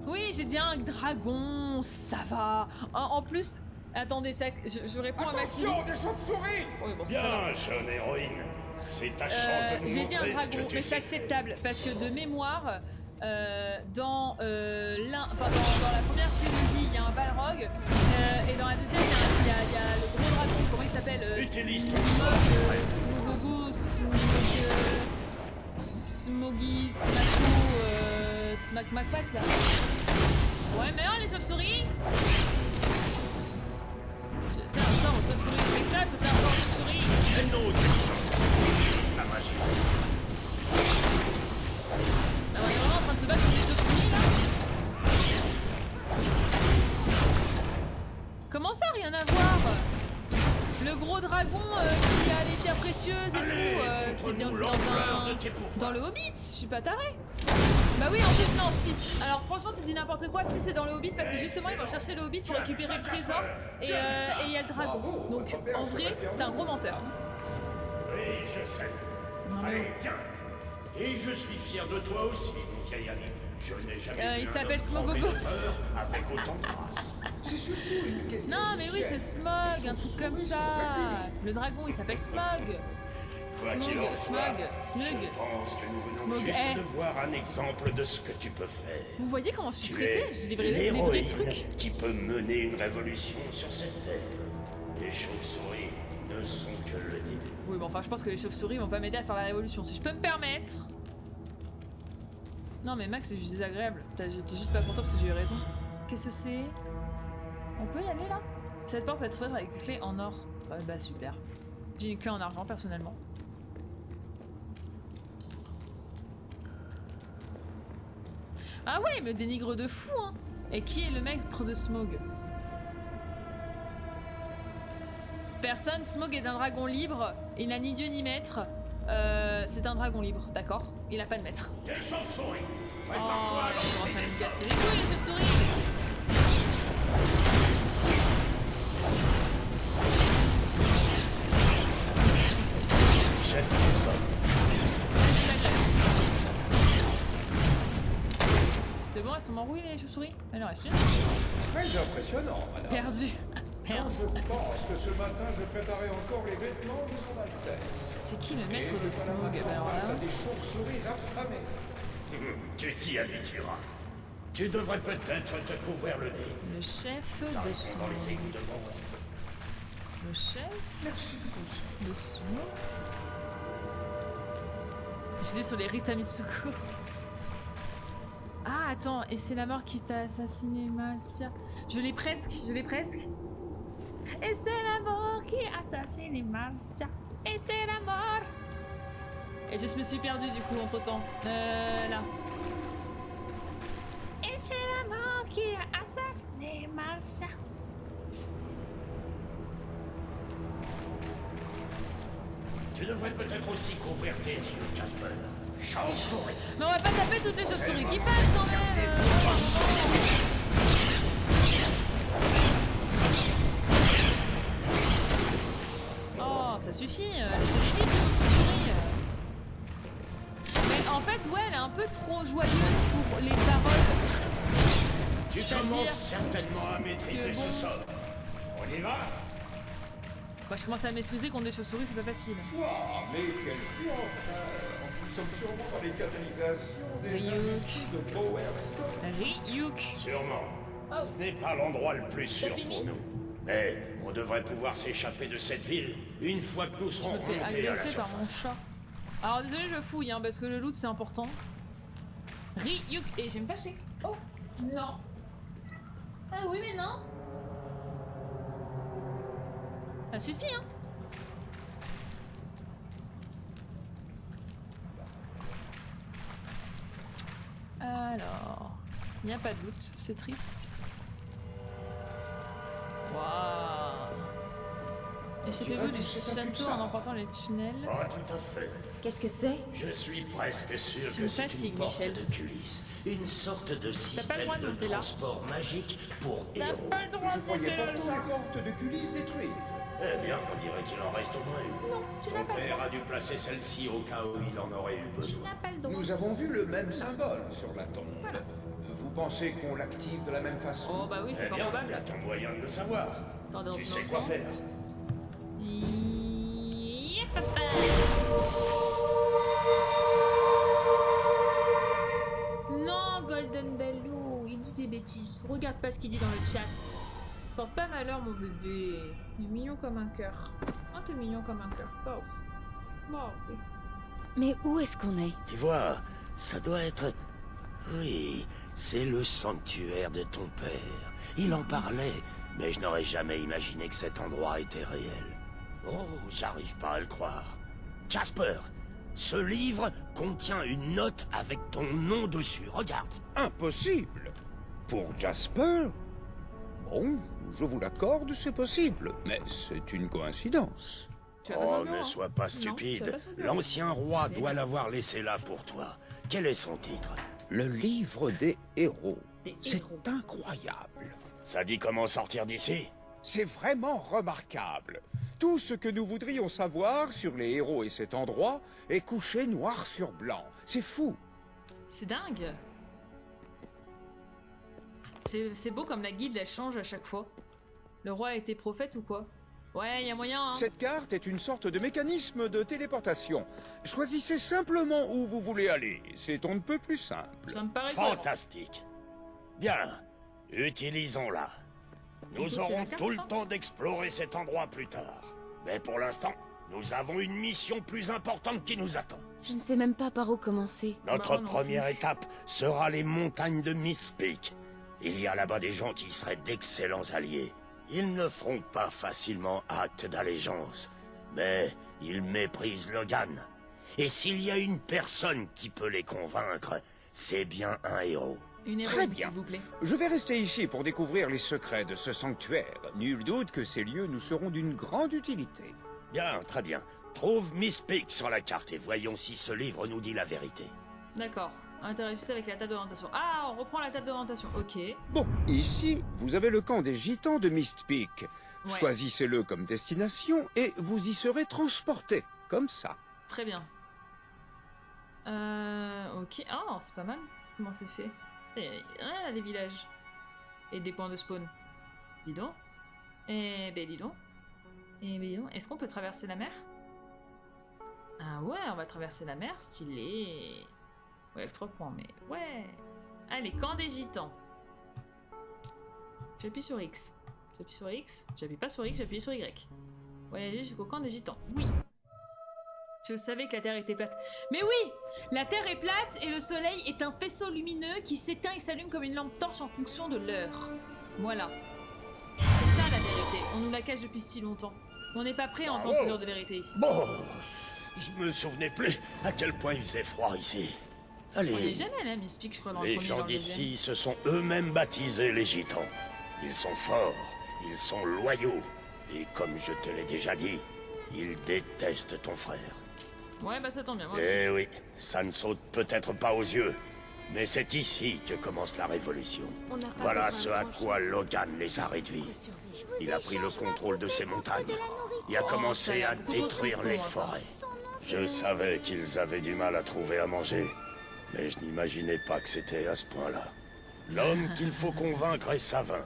Oui, j'ai dit un dragon, ça va. En plus, attendez, ça, je réponds à Maxime. Attention, des chauves-souris! Oui, bon, ça va. Bien, jeune héroïne. C'est ta chance de nous J'ai dit un montrer ce que dragon, tu mais c'est sais. acceptable parce que de mémoire, dans la première trilogie, il y a un balrog et dans la deuxième, il y a le gros dragon. Comment il s'appelle? Utilise ton Smogogo, Smogi, Smako, Smakmakpak là. Ouais, mais oh les chauves-souris! Jeter un sort aux chauves-souris, je fais ça, jeter un sort aux chauves-souris! C'est l'autre. Utilise ta magie. Ah, on est vraiment en train de se battre contre les chauves-souris là? Comment ça, rien à voir? Le gros dragon qui a les pierres précieuses et tout, c'est bien aussi dans le Hobbit, je suis pas taré. Bah oui, en fait, non, si. Alors franchement, tu dis n'importe quoi, si c'est dans le Hobbit, parce que justement, ils vont chercher le Hobbit pour récupérer le trésor, et il y a le dragon. Donc, en vrai, t'es un gros menteur. Oui, je sais. Allez, viens. Et je suis fier de toi aussi, mon vieil ami. Je n'ai jamais il vu un s'appelle homme Smogogo. trembler de peur avec autant de grâce. C'est surtout une question. Non, mais oui, c'est Smog, un truc comme ça. Le dragon, il s'appelle Smog. Quoi qu'il en soit, Smug. je pense que nous venons Smog, juste de voir un exemple de ce que tu peux faire. Vous voyez comment je suis Tu traitée? es Je dis des vrais l'héroïne trucs. qui peut mener une révolution sur cette terre. Les chauves-souris ne sont que le début. Oui, bon, enfin, je pense que les chauves-souris vont pas m'aider à faire la révolution, si je peux me permettre. Non, mais Max, c'est juste désagréable. J'étais juste pas content parce que j'ai eu raison. Qu'est-ce que c'est? On peut y aller là? Cette porte peut être ouverte avec une clé en or. Ouais, bah super. J'ai une clé en argent personnellement. Ah ouais, il me dénigre de fou, hein. Et qui est le maître de Smog? Personne, Smog est un dragon libre. Il n'a ni dieu ni maître. C'est un dragon libre, d'accord? Il a pas de maître. Les chauves-souris! Oh, ils sont en train de me casser les couilles, les chauves-souris! Jette tes sorts. C'est bon, elles sont embrouillées les chauves-souris? Il en reste une. Très impressionnant, madame. Perdu. Merde. Je pense que ce matin, je préparais encore les vêtements de son Altesse. C'est qui le maître Et de Smog? voilà Bah alors face là... à des chauves-souris affamées. Tu t'y habitueras. Tu devrais peut-être te couvrir le nez. Le chef Ça de répond dans les Smog. égouts de Grand Ouest. Le chef Merci de tout ça. de Smog? J'étais sur les Rita Mitsuko. Ah, attends, et c'est la mort qui t'a assassiné, Marcia. Je l'ai presque. Et c'est la mort qui a assassiné Marcia. Et c'est la mort. Et je me suis perdue du coup entre temps. Là. Et c'est la mort qui a assassiné Marcia. Tu devrais peut-être aussi couvrir tes yeux, Jasper. Chauve-souris. Mais on va pas taper toutes les chauves-souris qui passent quand même. Oh, ça suffit. Laissez-les vite, les chauves-souris. Mais en fait, ouais, elle est un peu trop joyeuse pour les paroles. Tu commences certainement à maîtriser bon. ce sort. On y va? Bah, je commence à maîtriser contre des chauves-souris, c'est pas facile. Waouh, mais quel Nous sommes sûrement dans les canalisations des Ryuk. industries de Powerstone. Ryuk. Sûrement. Oh. Ce n'est pas l'endroit le plus sûr fini pour nous. Mais on devrait pouvoir s'échapper de cette ville une fois que nous Je serons me fais remontés à la agresser par mon surface. chat. Alors désolé, je fouille, hein, parce que le loot c'est important. Ryuk. Et je vais me fâcher. Oh, non. Ah oui, mais non. Ça suffit, hein. Alors, il n'y a pas de doute, c'est triste. Waouh. Échappez-vous du château en emportant les tunnels. Ah, tout à fait. Qu'est-ce que c'est? Je suis presque sûr Tu que me c'est fatigues, une porte Michel. de culisse. Une sorte de pas le système droit de de monter là. transport magique pour T'as héros. pas le droit Je de croyais monter pourtant là. les portes de culisse détruites. Eh bien, on dirait qu'il en reste au moins une. Non, tu n'as Ton pas le père droit. a dû placer celle-ci au cas où il en aurait eu Tu besoin. n'as pas le droit. Nous avons vu le même symbole sur la tombe. Voilà. Vous pensez qu'on l'active de la même façon? Oh bah oui, c'est Eh pas bien, il y probable. a ton moyen de le savoir. Attendez, on Tu se sais met quoi ensemble. faire. Non, Golden Bello, il dit des bêtises. Regarde pas ce qu'il dit dans le chat. Porte pas malheur, mon bébé. Il est mignon comme un cœur. Oh, t'es mignon comme un cœur. Bah oui. Bah oui. Mais où est-ce qu'on est? Tu vois, ça doit être... Oui, c'est le sanctuaire de ton père. Il en parlait, mais je n'aurais jamais imaginé que cet endroit était réel. Oh, j'arrive pas à le croire. Jasper, ce livre contient une note avec ton nom dessus. Regarde. Impossible. Pour Jasper? Bon, je vous l'accorde, c'est possible. Mais c'est une coïncidence. Tu vas pas sur Oh, le bureau, ne hein. sois pas Non, tu vas stupide. pas sur le bureau. L'ancien roi doit l'avoir laissé là pour toi. Quel est son titre? Le livre des héros. Des C'est héros. incroyable. Ça dit comment sortir d'ici? C'est vraiment remarquable. Tout ce que nous voudrions savoir sur les héros et cet endroit est couché noir sur blanc. C'est fou. C'est dingue. C'est beau comme la guilde elle change à chaque fois. Le roi a été prophète ou quoi? Ouais, y a moyen, hein. Cette carte est une sorte de mécanisme de téléportation. Choisissez simplement où vous voulez aller. C'est on ne peut plus simple. Ça me paraît cohérent. Fantastique. Bien, utilisons-la. Du coup, Nous c'est aurons la carte, tout le ça temps d'explorer cet endroit plus tard. Mais pour l'instant, nous avons une mission plus importante qui nous attend. Je ne sais même pas par où commencer. Notre Bah, moi non première plus. étape sera les montagnes de Miss Peak. Il y a là-bas des gens qui seraient d'excellents alliés. Ils ne feront pas facilement acte d'allégeance, mais ils méprisent Logan. Et s'il y a une personne qui peut les convaincre, c'est bien un héros. Une Très héroïne, bien. s'il vous plaît. Je vais rester ici pour découvrir les secrets de ce sanctuaire. Nul doute que ces lieux nous seront d'une grande utilité. Bien, très bien. Trouve Miss Peak sur la carte et voyons si ce livre nous dit la vérité. D'accord. Interagissez avec la table d'orientation. Ah, on reprend la table d'orientation. Ok. Bon, ici, vous avez le camp des gitans de Mist Peak. Ouais. Choisissez-le comme destination et vous y serez transporté, comme ça. Très bien. Ok. Ah, c'est pas mal. Comment c'est fait? Ah, des villages. Et des points de spawn. Dis donc. Eh ben, dis donc. Eh ben, dis donc. Est-ce qu'on peut traverser la mer? Ah ouais, on va traverser la mer. Stylé. Ouais, 3 points, mais ouais. Allez, camp des gitans. J'appuie sur X. J'appuie sur X. J'appuie pas sur X, j'appuie sur Y. Voyager jusqu'au camp des gitans. Oui. Je savais que la Terre était plate. Mais oui, la Terre est plate et le Soleil est un faisceau lumineux qui s'éteint et s'allume comme une lampe torche en fonction de l'heure. Voilà. C'est ça la vérité. On nous la cache depuis si longtemps. On n'est pas prêt à entendre ce genre de vérité ici. Bon, je me souvenais plus à quel point il faisait froid ici. Allez. On n'est jamais allé à Myspeak, je crois, dans le Les premier gens dans le deuxième. d'ici se sont eux-mêmes baptisés les gitans. Ils sont forts, ils sont loyaux. Et comme je te l'ai déjà dit, ils détestent ton frère. Ouais, bah ça tombe bien, moi aussi. Eh oui, ça ne saute peut-être pas aux yeux, mais c'est ici que commence la révolution. Voilà ce à quoi Logan les a réduits. Il a pris le contrôle de ces montagnes. Il a commencé à détruire les forêts. Je savais qu'ils avaient du mal à trouver à manger, mais je n'imaginais pas que c'était à ce point-là. L'homme qu'il faut convaincre est Savin.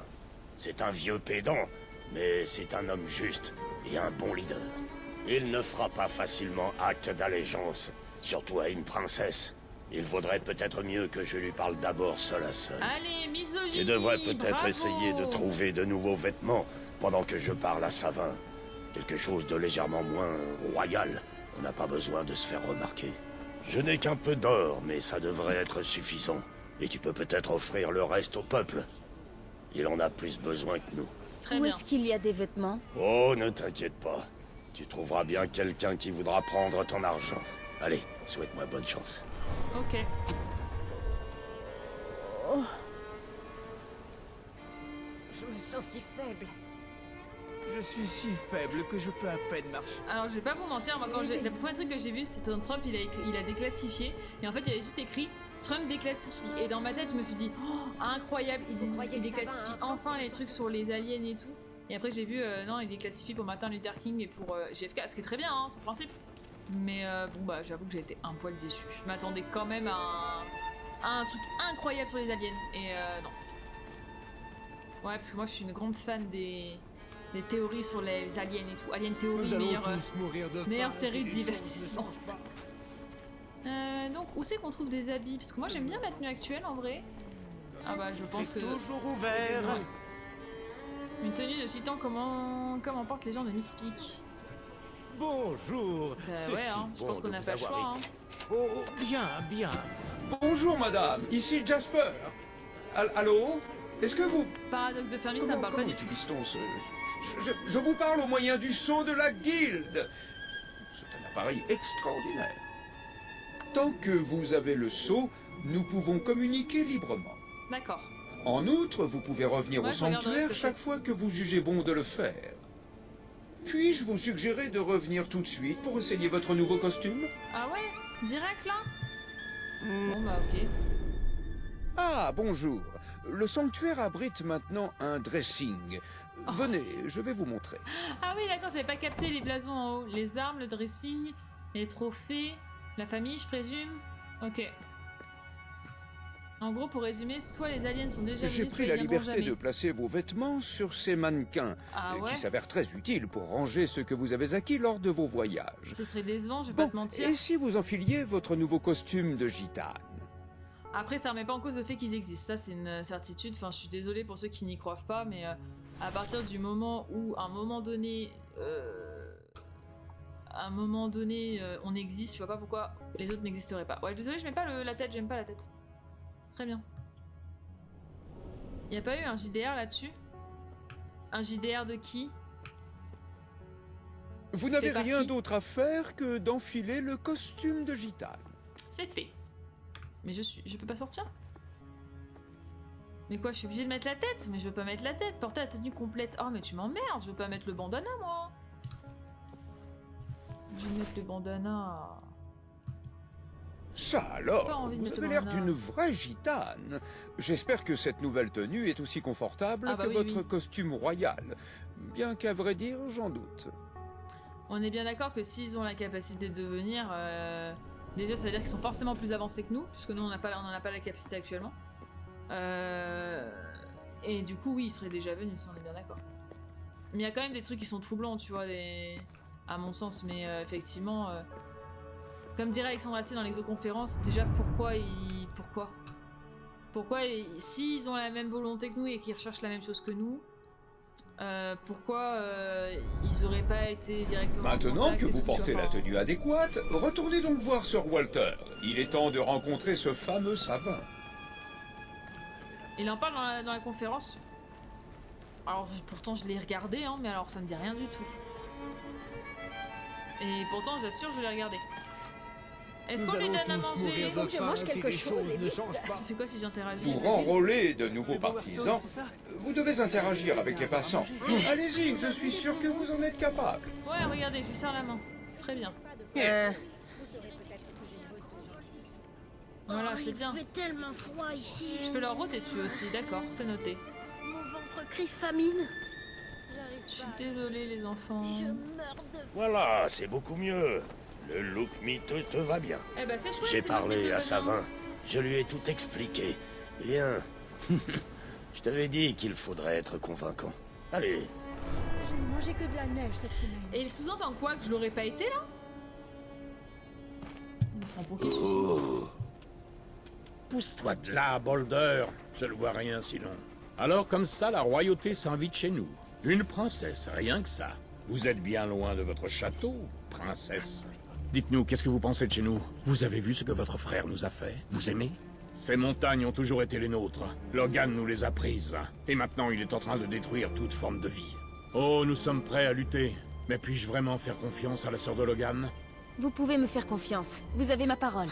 C'est un vieux pédant, mais c'est un homme juste et un bon leader. Il ne fera pas facilement acte d'allégeance, surtout à une princesse. Il vaudrait peut-être mieux que je lui parle d'abord seul à seul. Allez, misogynie. Tu devrais peut-être bravo. essayer de trouver de nouveaux vêtements pendant que je parle à Savin. Quelque chose de légèrement moins royal. On n'a pas besoin de se faire remarquer. Je n'ai qu'un peu d'or, mais ça devrait être suffisant. Et tu peux peut-être offrir le reste au peuple. Il en a plus besoin que nous. Très Où bien. est-ce qu'il y a des vêtements? Oh, ne t'inquiète pas. Tu trouveras bien quelqu'un qui voudra prendre ton argent. Allez, souhaite-moi bonne chance. Ok. Je me sens si faible. Je suis si faible que je peux à peine marcher. Alors je vais pas vous mentir, moi quand le premier truc que j'ai vu c'était Trump, il a déclassifié et en fait il avait juste écrit Trump déclassifie et dans ma tête je me suis dit oh, incroyable, il déclassifie enfin les trucs sur les aliens et tout et après j'ai vu non il déclassifie pour Martin Luther King et pour JFK, ce qui est très bien hein, son principe mais bon bah j'avoue que j'ai été un poil déçu, je m'attendais quand même à un truc incroyable sur les aliens et non. Ouais parce que moi je suis une grande fan des théories sur les aliens et tout. Alien Theory, meilleure série de divertissement. Donc, où c'est qu'on trouve des habits? Parce que moi, j'aime bien ma tenue actuelle, en vrai. Ah bah, je pense que... toujours ouvert. Une tenue de gitan, comment portent les gens de Myspeak? Bonjour. Bah ouais, hein, je pense qu'on n'a pas le choix. Hein. Oh, bien, bien. Bonjour madame, ici Jasper. Allô? Est-ce que vous... Paradoxe de Fermi, ça me parle pas du tout. utilise-t-on ce... Je vous parle au moyen du sceau de la guilde. C'est un appareil extraordinaire. Tant que vous avez le sceau, nous pouvons communiquer librement. D'accord. En outre, vous pouvez revenir Ouais, au je regarderai ce sanctuaire que chaque c'est. fois que vous jugez bon de le faire. Puis-je vous suggérer de revenir tout de suite pour essayer votre nouveau costume? Ah ouais? Direct, là? Bon bah, ok. Ah, bonjour. Le sanctuaire abrite maintenant un dressing. Venez, je vais vous montrer. Ah oui, d'accord, j'avais pas capté les blasons en haut. Les armes, le dressing, les trophées, la famille, je présume. Ok. En gros, pour résumer, soit les aliens sont déjà venus, J'ai soit pris ils la viendront liberté jamais. de placer vos vêtements sur ces mannequins, Ah ouais? qui s'avèrent très utiles pour ranger ce que vous avez acquis lors de vos voyages. Ce serait décevant, je vais pas te mentir. et si vous enfiliez votre nouveau costume de gitane? Après, ça remet pas en cause le fait qu'ils existent. Ça, c'est une certitude. Enfin, je suis désolée pour ceux qui n'y croient pas, mais à partir du moment où, à un moment donné, on existe, je vois pas pourquoi les autres n'existeraient pas. Ouais, désolée, je mets pas la tête, j'aime pas la tête. Très bien. Y a pas eu un JDR là-dessus? Un JDR de qui? Vous n'avez Fait par rien qui? d'autre à faire que d'enfiler le costume de gitane. C'est fait. Mais je peux pas sortir? Mais quoi, je suis obligée de mettre la tête? Mais je veux pas mettre la tête, porter la tenue complète. Oh mais tu m'emmerdes, je veux pas mettre le bandana moi. Je vais mettre le bandana. Ça Pas alors, envie de vous mettre avez le l'air bandana. d'une vraie gitane. J'espère que cette nouvelle tenue est aussi confortable Ah bah que oui, votre oui. costume royal. Bien qu'à vrai dire, j'en doute. On est bien d'accord que s'ils ont la capacité de venir, déjà ça veut dire qu'ils sont forcément plus avancés que nous, puisque nous on n'en a pas la capacité actuellement. Et du coup oui, ils seraient déjà venus, ça on est bien d'accord. Mais il y a quand même des trucs qui sont troublants, tu vois, à mon sens, mais effectivement, comme dirait Alexandre Astier dans l'exoconférence, déjà pourquoi s'ils ont la même volonté que nous et qu'ils recherchent la même chose que nous, Pourquoi ils auraient pas été directement en Maintenant contact que et vous tout, portez tu vois, la tenue adéquate, retournez donc voir Sir Walter. Il est temps de rencontrer ce fameux savant. Il en parle dans la conférence. Alors pourtant je l'ai regardé, hein, mais alors ça me dit rien du tout. Et pourtant j'assure je l'ai regardé. Est-ce qu'on lui donne à manger? Faut que je mange quelque chose. et vite. Ça fait quoi si j'interagis? Pour enrôler de nouveaux partisans, vous devez interagir avec les passants. Allez-y, je suis sûr que vous en êtes capable. Ouais, regardez, je lui serre la main. Très bien. Voilà, c'est bien. Il fait tellement froid ici. Je peux leur roter dessus aussi, d'accord, c'est noté. Mon ventre crie famine. Je suis désolée les enfants. Je meurs de faim. Voilà, c'est beaucoup mieux. Le look miteux te va bien. Eh ben c'est chouette. J'ai c'est parlé notre à méthode, Savin. hein. Je lui ai tout expliqué. Bien. Je t'avais dit qu'il faudrait être convaincant. Allez. Je n'ai mangé que de la neige cette semaine. Et il sous-entend quoi? Que je l'aurais pas été là? Il se rend pour qui celui-ci? Oh. Pousse-toi de là, Boulder. Je ne vois rien sinon. Alors comme ça, la royauté s'invite chez nous. Une princesse, rien que ça. Vous êtes bien loin de votre château, princesse. Dites-nous, qu'est-ce que vous pensez de chez nous? Vous avez vu ce que votre frère nous a fait? Vous aimez? Ces montagnes ont toujours été les nôtres. Logan nous les a prises. Et maintenant, il est en train de détruire toute forme de vie. Oh, nous sommes prêts à lutter. Mais puis-je vraiment faire confiance à la sœur de Logan? Vous pouvez me faire confiance. Vous avez ma parole.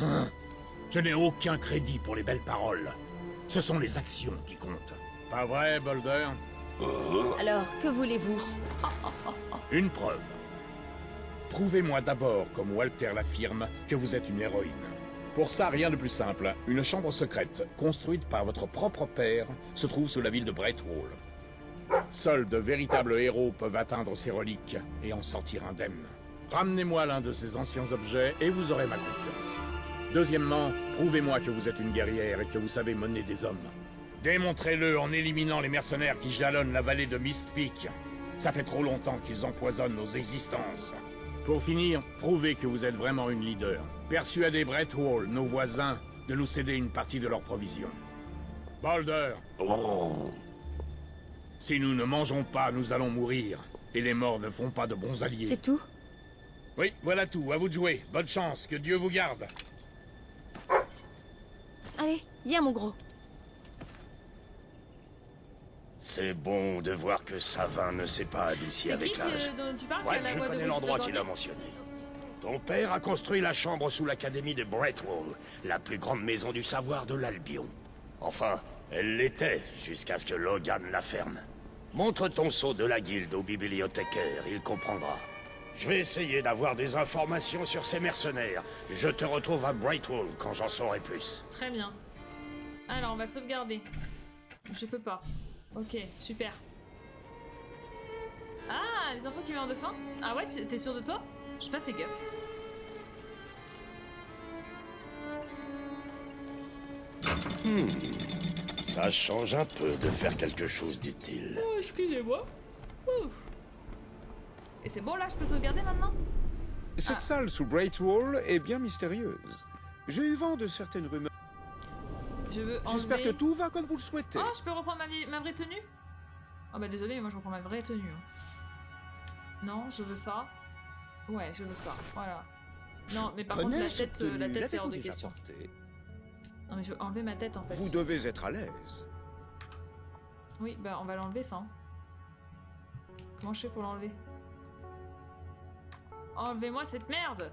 Je n'ai aucun crédit pour les belles paroles. Ce sont les actions qui comptent. Pas vrai, Boulder? Alors, que voulez-vous? Une preuve. Prouvez-moi d'abord, comme Walter l'affirme, que vous êtes une héroïne. Pour ça, rien de plus simple. Une chambre secrète, construite par votre propre père, se trouve sous la ville de Brightwall. Seuls de véritables héros peuvent atteindre ces reliques et en sortir indemnes. Ramenez-moi l'un de ces anciens objets et vous aurez ma confiance. Deuxièmement, prouvez-moi que vous êtes une guerrière et que vous savez mener des hommes. Démontrez-le en éliminant les mercenaires qui jalonnent la vallée de Mist Peak. Ça fait trop longtemps qu'ils empoisonnent nos existences. Pour finir, prouvez que vous êtes vraiment une leader. Persuadez Brightwall, nos voisins, de nous céder une partie de leurs provisions. Boulder, si nous ne mangeons pas, nous allons mourir. Et les morts ne font pas de bons alliés. C'est tout? Oui, voilà tout. À vous de jouer. Bonne chance. Que Dieu vous garde. Allez, viens mon gros. C'est bon de voir que Savin ne s'est pas adouci C'est avec qui l'âge. dont tu parles? Bref, qui a la je voix de connais Brigitte l'endroit qu'il a Lecordier? mentionné. Ton père a construit la chambre sous l'académie de Brightwall, la plus grande maison du savoir de l'Albion. Enfin, elle l'était, jusqu'à ce que Logan la ferme. Montre ton sceau de la guilde au bibliothécaire, il comprendra. Je vais essayer d'avoir des informations sur ces mercenaires. Je te retrouve à Brightwall quand j'en saurai plus. Très bien. Alors, on va sauvegarder. Je peux pas. Ok, super. Ah, les enfants qui meurent de faim? Ah ouais, t'es sûr de toi? J'ai pas fait gaffe. Ça change un peu de faire quelque chose d'utile. Oh, excusez-moi. Ouf. Et c'est bon là, je peux sauvegarder maintenant? Cette salle sous Brightwall est bien mystérieuse. J'ai eu vent de certaines rumeurs. Je veux enlever... J'espère que tout va comme vous le souhaitez. Oh, je peux reprendre ma vraie tenue? Oh bah désolé, mais moi je reprends ma vraie tenue. Hein. Non, je veux ça. Ouais, je veux ça. Voilà. Non, mais par contre la tête c'est hors de question. Non mais je veux enlever ma tête en fait. Vous devez être à l'aise. Oui, bah on va l'enlever ça. Hein. Comment je fais pour l'enlever? Enlevez-moi cette merde!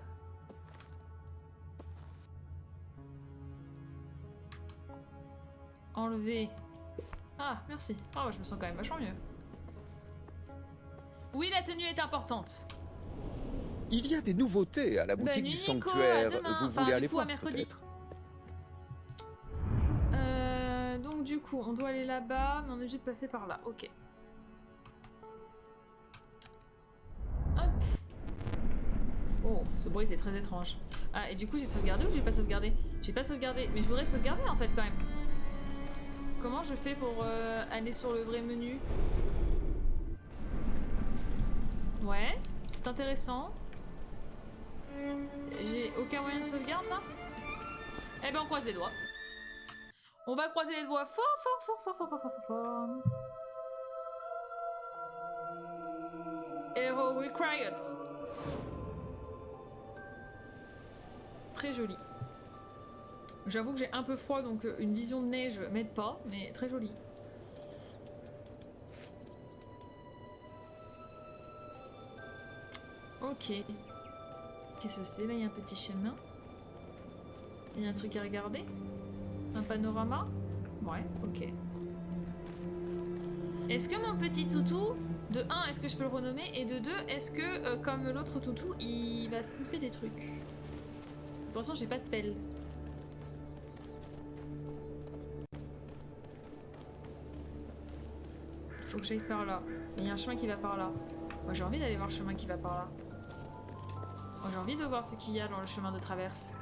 Enlever. Ah, merci. Ah, bah, je me sens quand même vachement mieux. Oui, la tenue est importante. Il y a des nouveautés à la boutique Bonne du nuit, Nico, sanctuaire. à demain. Vous Enfin, voulez du aller coup, voir à mercredi. peut-être? Donc du coup, on doit aller là-bas, mais on est obligé de passer par là. Ok. Hop. Oh, ce bruit était très étrange. Ah, et du coup, j'ai sauvegardé ou j'ai pas sauvegardé? J'ai pas sauvegardé, mais je voudrais sauvegarder en fait quand même. Comment je fais pour aller sur le vrai menu? Ouais, c'est intéressant. J'ai aucun moyen de sauvegarde là? Eh ben on croise les doigts. On va croiser les doigts fort, fort, fort, fort, fort, fort, fort, fort, fort. required. Très joli. J'avoue que j'ai un peu froid, donc une vision de neige m'aide pas, mais très joli. Ok. Qu'est-ce que c'est? Là, il y a un petit chemin. Il y a un truc à regarder? Un panorama? Ouais, ok. Est-ce que mon petit toutou, de 1, est-ce que je peux le renommer? Et de 2, est-ce que, comme l'autre toutou, il va sniffer des trucs? Pour l'instant, j'ai pas de pelle. Faut que j'aille par là. Mais il y a un chemin qui va par là. Moi, j'ai envie d'aller voir le chemin qui va par là. Moi, j'ai envie de voir ce qu'il y a dans le chemin de traverse.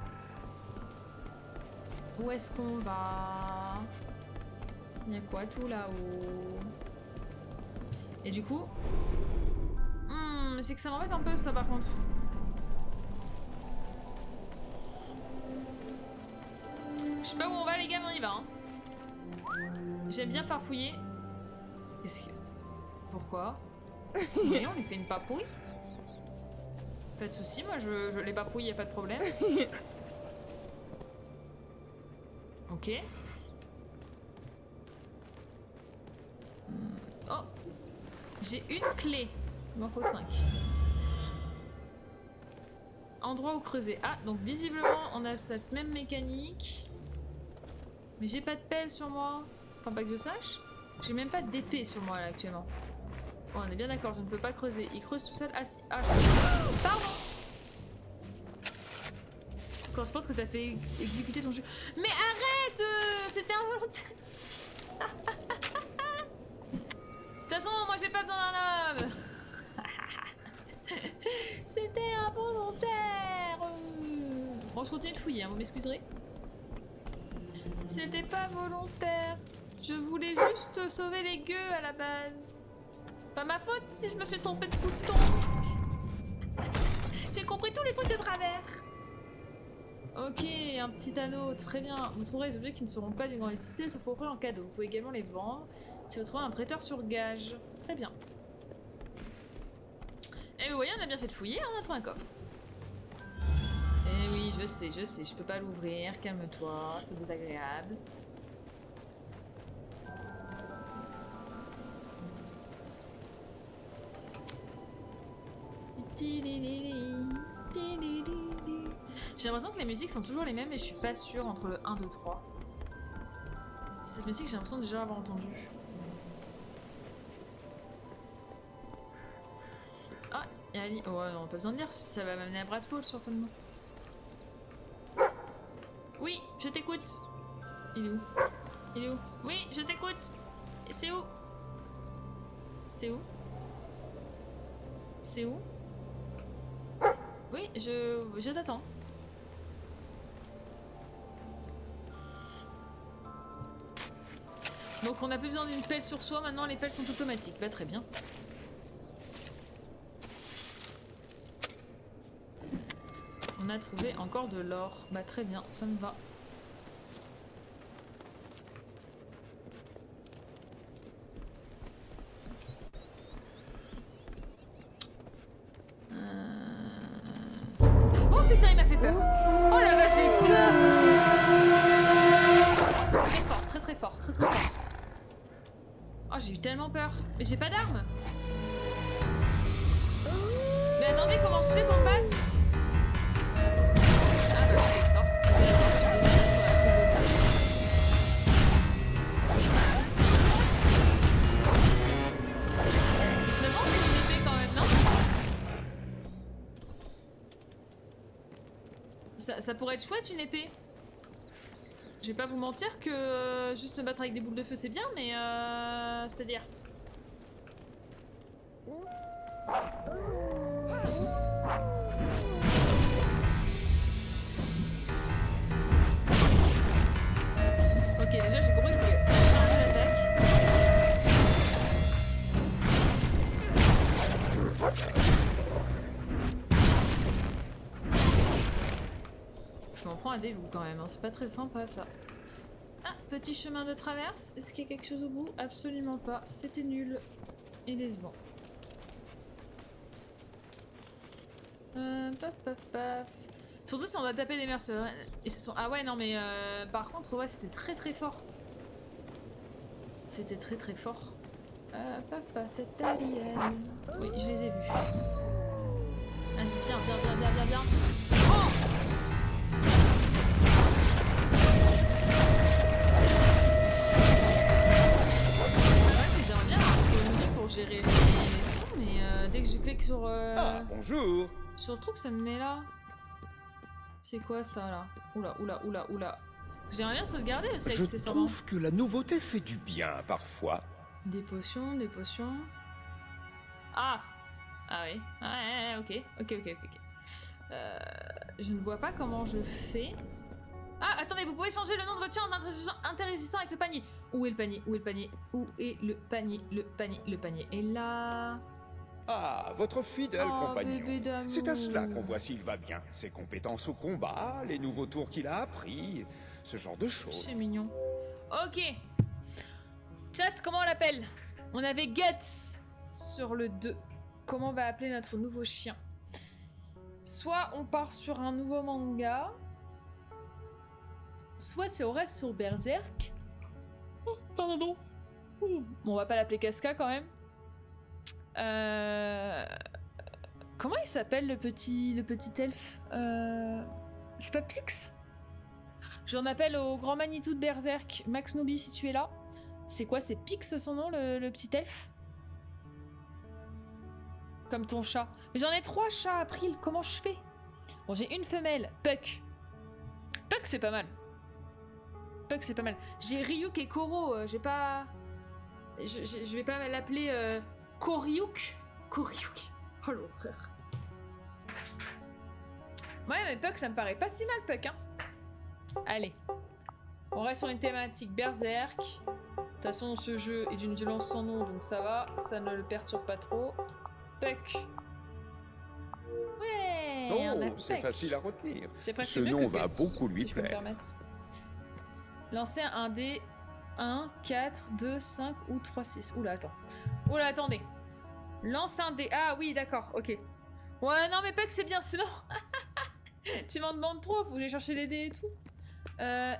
Où est-ce qu'on va? Il y a quoi tout là-haut? Et du coup... c'est que ça m'embête un peu ça par contre. Je sais pas où on va les gars, mais on y va. Hein. J'aime bien farfouiller. Qu'est-ce que... Pourquoi? Oui, on lui fait une papouille. Pas de soucis, moi je les papouille, y a pas de problème. Ok. Oh! J'ai une clé. Il m'en faut 5. Endroit où creuser. Ah, donc visiblement on a cette même mécanique. Mais j'ai pas de pelle sur moi. Enfin, pas que je sache. J'ai même pas d'épée sur moi là actuellement. Bon, on est bien d'accord, je ne peux pas creuser. Il creuse tout seul. Ah si. Ah, pardon! Quand je pense que t'as fait exécuter ton jeu. Mais arrête! C'était involontaire! De toute façon, moi j'ai pas besoin d'un homme! C'était involontaire! Bon, je continue de fouiller, hein, vous m'excuserez. C'était pas volontaire. Je voulais juste sauver les gueux à la base. Pas ma faute si je me suis trompée de bouton. J'ai compris tous les trucs de travers. Ok, un petit anneau, très bien. Vous trouverez les objets qui ne seront pas d'une grande utilité sauf pour offrir en cadeau. Vous pouvez également les vendre si vous trouvez un prêteur sur gage. Très bien. Et vous voyez, on a bien fait de fouiller, on a trouvé un coffre. Eh oui, je sais, je peux pas l'ouvrir, calme-toi, c'est désagréable. J'ai l'impression que les musiques sont toujours les mêmes et je suis pas sûre entre le 1, 2, 3. Cette musique, j'ai l'impression de déjà l'avoir entendue. Ah, et Ali. Oh ouais, non, pas besoin de lire, ça va m'amener à Bradford, certainement. Oui, je t'écoute. Il est où? Il est où? Oui, je t'écoute. C'est où? C'est où? C'est où? Oui, je t'attends. Donc on n'a plus besoin d'une pelle sur soi, maintenant les pelles sont automatiques. Bah très bien. On a trouvé encore de l'or. Bah très bien, ça me va. Oh putain, il m'a fait peur. Oh la vache, j'ai eu peur. Très fort, très très fort, très très fort. Oh, j'ai eu tellement peur. Mais j'ai pas d'arme. Mais attendez, comment je fais pour me battre? Ah bah je fais ça. Il serait bon qu'il y ait une épée quand même, non? Ça pourrait être chouette une épée. Je vais pas vous mentir que juste me battre avec des boules de feu c'est bien, mais c'est-à-dire... Ok, déjà j'ai compris que je pouvais changer l'attaque. Je m'en prends à des loups quand même, hein. C'est pas très sympa ça. Ah, petit chemin de traverse. Est-ce qu'il y a quelque chose au bout? Absolument pas. C'était nul et décevant. Paf, paf, paf. Surtout si on doit taper des mercenaires. Ils se sont... Ah ouais, non mais par contre, ouais, c'était très très fort. C'était très très fort. Oui, je les ai vus. Vas-y, viens. Oh! J'aimerais bien c'est au menu pour gérer les sons, mais dès que je clique sur... Ah, bonjour. Sur le truc, ça me met là. C'est quoi ça là? Oula. J'aimerais bien sauvegarder aussi avec Je ces trouve que la nouveauté fait du bien parfois. Des potions. Ah oui. Ah, ok. Je ne vois pas comment je fais. Ah, attendez, vous pouvez changer le nom de votre chien en interagissant avec le panier. Où est le panier? Où est le panier est là. Ah, votre fidèle Oh, compagnon. bébé d'amour. C'est à cela qu'on voit s'il va bien. Ses compétences au combat, les nouveaux tours qu'il a appris, ce genre de choses. C'est mignon. Ok. Chat, comment on l'appelle? On avait Guts sur le 2. Comment on va appeler notre nouveau chien? Soit on part sur un nouveau manga, soit on reste sur Berserk. Oh, pardon. Bon, on va pas l'appeler Casca quand même. Comment il s'appelle le petit elfe? C'est pas Pix? J'en appelle au grand Manitou de Berserk, Max Nobi si tu es là. C'est quoi, c'est Pix son nom, le petit elfe? Comme ton chat. Mais j'en ai 3 chats, April, comment je fais? Bon, j'ai une femelle, Puck. Puck, c'est pas mal. J'ai Ryuk et Koro, j'ai pas... Je vais pas l'appeler Koryuk. Oh l'horreur. Ouais, mais Puck, ça me paraît pas si mal, Puck, hein. Allez. On reste sur une thématique Berserk. De toute façon, ce jeu est d'une violence sans nom, donc ça va. Ça ne le perturbe pas trop. Puck. Ouais. Oh, c'est facile à retenir. C'est presque Ce mieux nom que va Guts, beaucoup lui si je peux me plaire. permettre. Lancer un dé 1, 4, 2, 5 ou 3, 6. Oula, attends. Oula, attendez. Lance un dé. Ah oui, d'accord, ok. Ouais, non, mais Puck, c'est bien, sinon... tu m'en demandes trop, faut que j'aille chercher les dés et tout.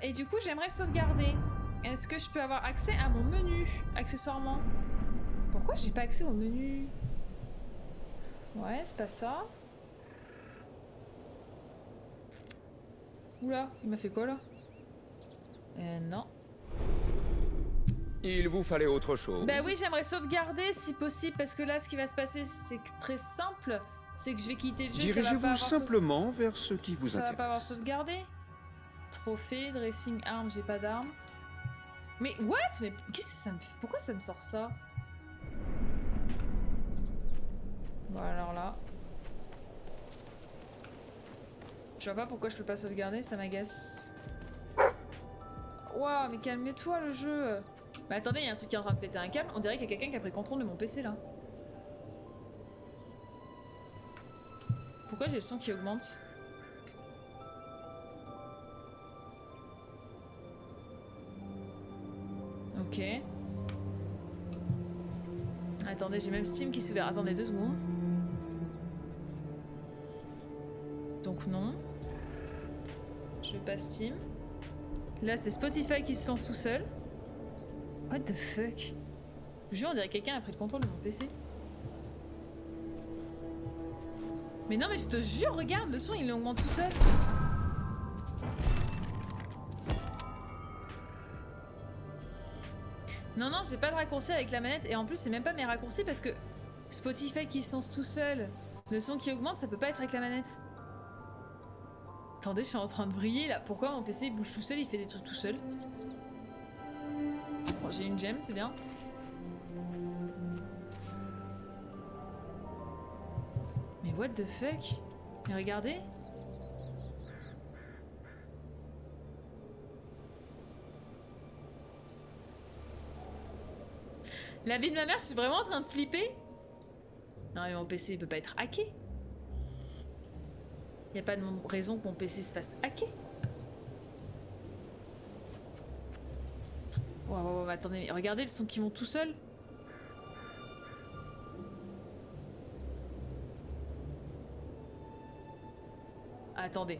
Et du coup, j'aimerais sauvegarder. Est-ce que je peux avoir accès à mon menu, accessoirement? Pourquoi j'ai pas accès au menu? Ouais, c'est pas ça. Oula, il m'a fait quoi, là? Non. Il vous fallait autre chose. Bah oui, j'aimerais sauvegarder si possible, parce que là, ce qui va se passer, c'est très simple. C'est que je vais quitter le jeu, Dirigez-vous simplement vers ce qui vous ça va intéresse. pas avoir sauvegardé. Trophée, dressing, arme, j'ai pas d'arme. Mais what? Mais qu'est-ce que ça me fait? Pourquoi ça me sort ça? Bon alors là. Je vois pas pourquoi je peux pas sauvegarder, ça m'agace. Waouh, mais calme-toi le jeu. Mais attendez, il y a un truc qui est en train de péter un câble. On dirait qu'il y a quelqu'un qui a pris le contrôle de mon PC là. Pourquoi j'ai le son qui augmente? Ok. Attendez, j'ai même Steam qui s'ouvre. Attendez 2 secondes. Donc non. Je veux pas Steam. Là, c'est Spotify qui se lance tout seul. What the fuck? Je jure, on dirait que quelqu'un a pris le contrôle de mon PC. Mais non, mais je te jure, regarde, le son il augmente tout seul. Non, non, j'ai pas de raccourci avec la manette. Et en plus, c'est même pas mes raccourcis parce que Spotify qui se lance tout seul. Le son qui augmente, ça peut pas être avec la manette. Attendez, je suis en train de briller là. Pourquoi mon PC il bouge tout seul, il fait des trucs tout seul? Bon, j'ai une gemme, c'est bien. Mais what the fuck? Mais regardez. La vie de ma mère, je suis vraiment en train de flipper. Non mais mon PC il peut pas être hacké. Y a pas de raison que mon PC se fasse hacker. Wow, attendez, mais regardez le son qui monte tout seul. Attendez.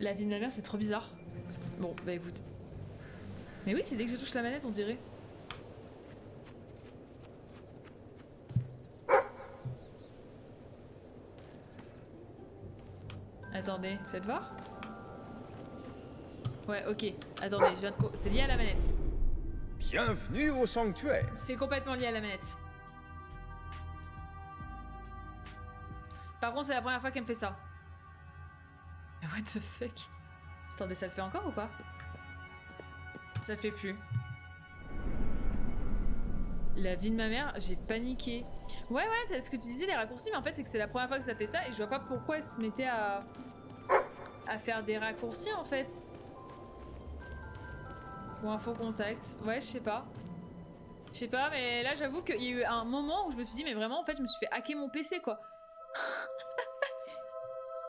La vie de ma mère, c'est trop bizarre. Bon, bah écoute. Mais oui, c'est dès que je touche la manette, on dirait. Attendez, faites voir. Ouais, ok. Attendez, je viens de... C'est lié à la manette. Bienvenue au sanctuaire. C'est complètement lié à la manette. Par contre, c'est la première fois qu'elle me fait ça. What the fuck? Attendez, ça le fait encore ou pas? Ça le fait plus. La vie de ma mère, j'ai paniqué. Ouais, ce que tu disais, les raccourcis, mais en fait, c'est que c'est la première fois que ça fait ça et je vois pas pourquoi elle se mettait à faire des raccourcis en fait. Ou un faux contact. Ouais, je sais pas. Je sais pas, mais là, j'avoue qu'il y a eu un moment où je me suis dit, mais vraiment, en fait, je me suis fait hacker mon PC quoi.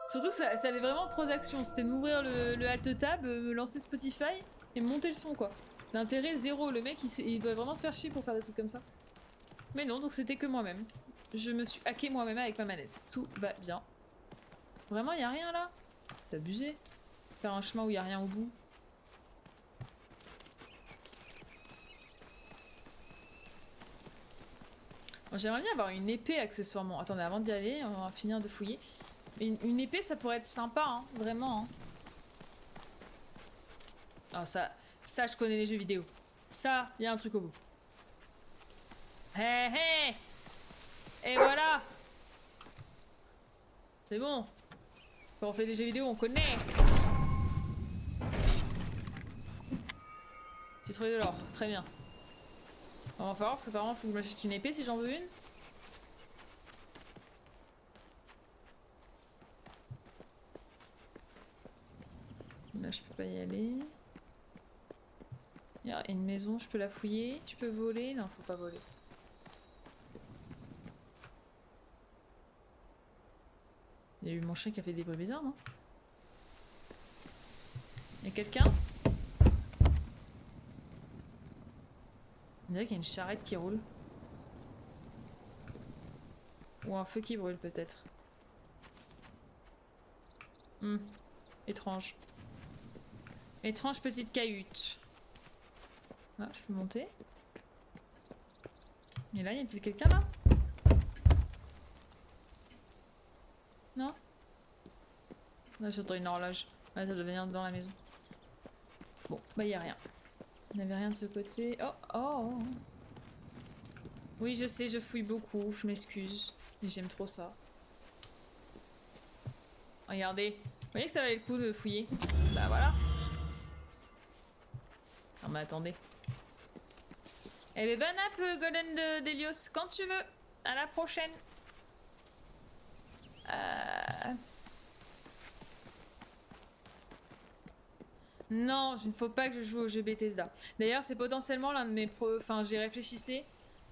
Surtout que ça avait vraiment trois actions. C'était de m'ouvrir le alt-tab, me lancer Spotify et monter le son quoi. L'intérêt zéro. Le mec il doit vraiment se faire chier pour faire des trucs comme ça. Mais non, donc c'était que moi-même. Je me suis hacké moi-même avec ma manette. Tout va bien. Vraiment, y a rien là? C'est abusé. Faire un chemin où y a rien au bout. Bon, j'aimerais bien avoir une épée accessoirement. Attendez, avant d'y aller, on va finir de fouiller. Une épée, ça pourrait être sympa, hein, vraiment. Hein. Oh, ça, je connais les jeux vidéo. Ça, il y a un truc au bout. Hé, hé! Et voilà! C'est bon. Quand on fait des jeux vidéo, on connaît. J'ai trouvé de l'or, très bien. On va falloir, parce qu'apparemment, il faut que je m'achète une épée si j'en veux une. Là, je peux pas y aller. Il y a une maison, je peux la fouiller. Tu peux voler? Non, faut pas voler. Il y a eu mon chien qui a fait des bruits bizarres, non? Il y a quelqu'un? On dirait qu'il y a une charrette qui roule. Ou un feu qui brûle, peut-être. Étrange. Étrange petite cahute. Ah, je peux monter. Et là, il y a peut-être quelqu'un là? Non? Là, j'entends une horloge. Ouais, ça doit venir dans la maison. Bon, bah, il n'y a rien. Il n'y avait rien de ce côté. Oh. Oui, je sais, je fouille beaucoup. Je m'excuse. Mais j'aime trop ça. Regardez. Vous voyez que ça valait le coup de fouiller? Bah voilà. Non mais attendez. Eh ben bon app Golden d'Elios, quand tu veux. À la prochaine. Non, il ne faut pas que je joue au jeu Bethesda. D'ailleurs, c'est potentiellement l'un de mes Enfin, j'y réfléchissais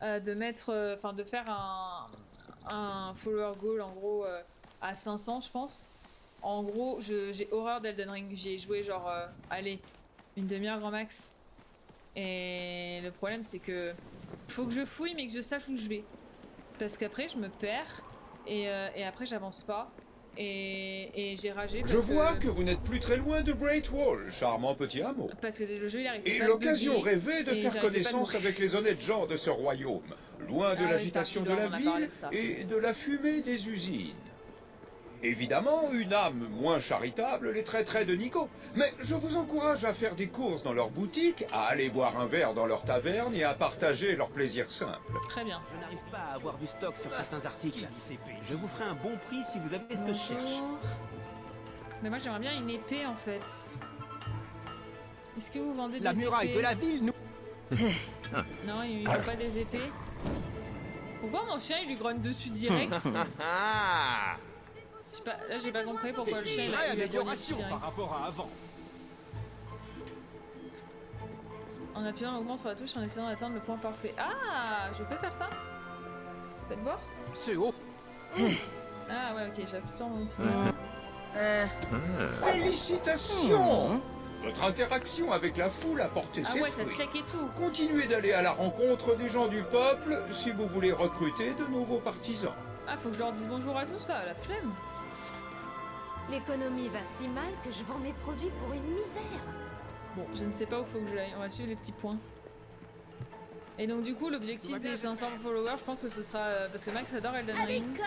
de mettre... Enfin, de faire un follower goal, en gros, à 500, je pense. En gros, j'ai horreur d'Elden Ring. J'ai joué genre... allez, une demi-heure grand max. Et le problème, c'est que... faut que je fouille, mais que je sache où je vais. Parce qu'après, je me perds. Et après, j'avance pas. Et j'ai ragé parce Je vois que vous n'êtes plus très loin de Great Wall, charmant petit hameau. Parce que le jeu, il arrive. Et l'occasion rêvée de faire connaissance avec les honnêtes gens de ce royaume, loin de l'agitation de la ville et de la fumée des usines. Évidemment, une âme moins charitable les traiterait de nigauds, mais je vous encourage à faire des courses dans leur boutique, à aller boire un verre dans leur taverne et à partager leurs plaisirs simples. Très bien. Je n'arrive pas à avoir du stock sur certains articles. Je vous ferai un bon prix si vous avez ce que je cherche. Mais moi j'aimerais bien une épée en fait. Est-ce que vous vendez des épées? La muraille de la ville, nous... Non, il ne veut pas des épées. Pourquoi mon chien il lui grogne dessus direct? Je sais pas, là j'ai pas compris pourquoi le chien il a eu la amélioration par rapport à avant. En appuyant longuement sur la touche en essayant d'atteindre le point parfait. Ah, je peux faire ça? Faites voir? C'est haut. Ah ouais, ok, j'appuie sur mon bouton. Félicitations! Votre interaction avec la foule a porté Ah ses ouais, ça fruits. check et tout. Continuez d'aller à la rencontre des gens du peuple si vous voulez recruter de nouveaux partisans. Ah, faut que je leur dise bonjour à tous, ça, la flemme. L'économie va si mal que je vends mes produits pour une misère. Bon, je ne sais pas où faut que j'aille. On va suivre les petits points. Et donc du coup, l'objectif des 500 followers, je pense que ce sera... parce que Max adore Elden Ring.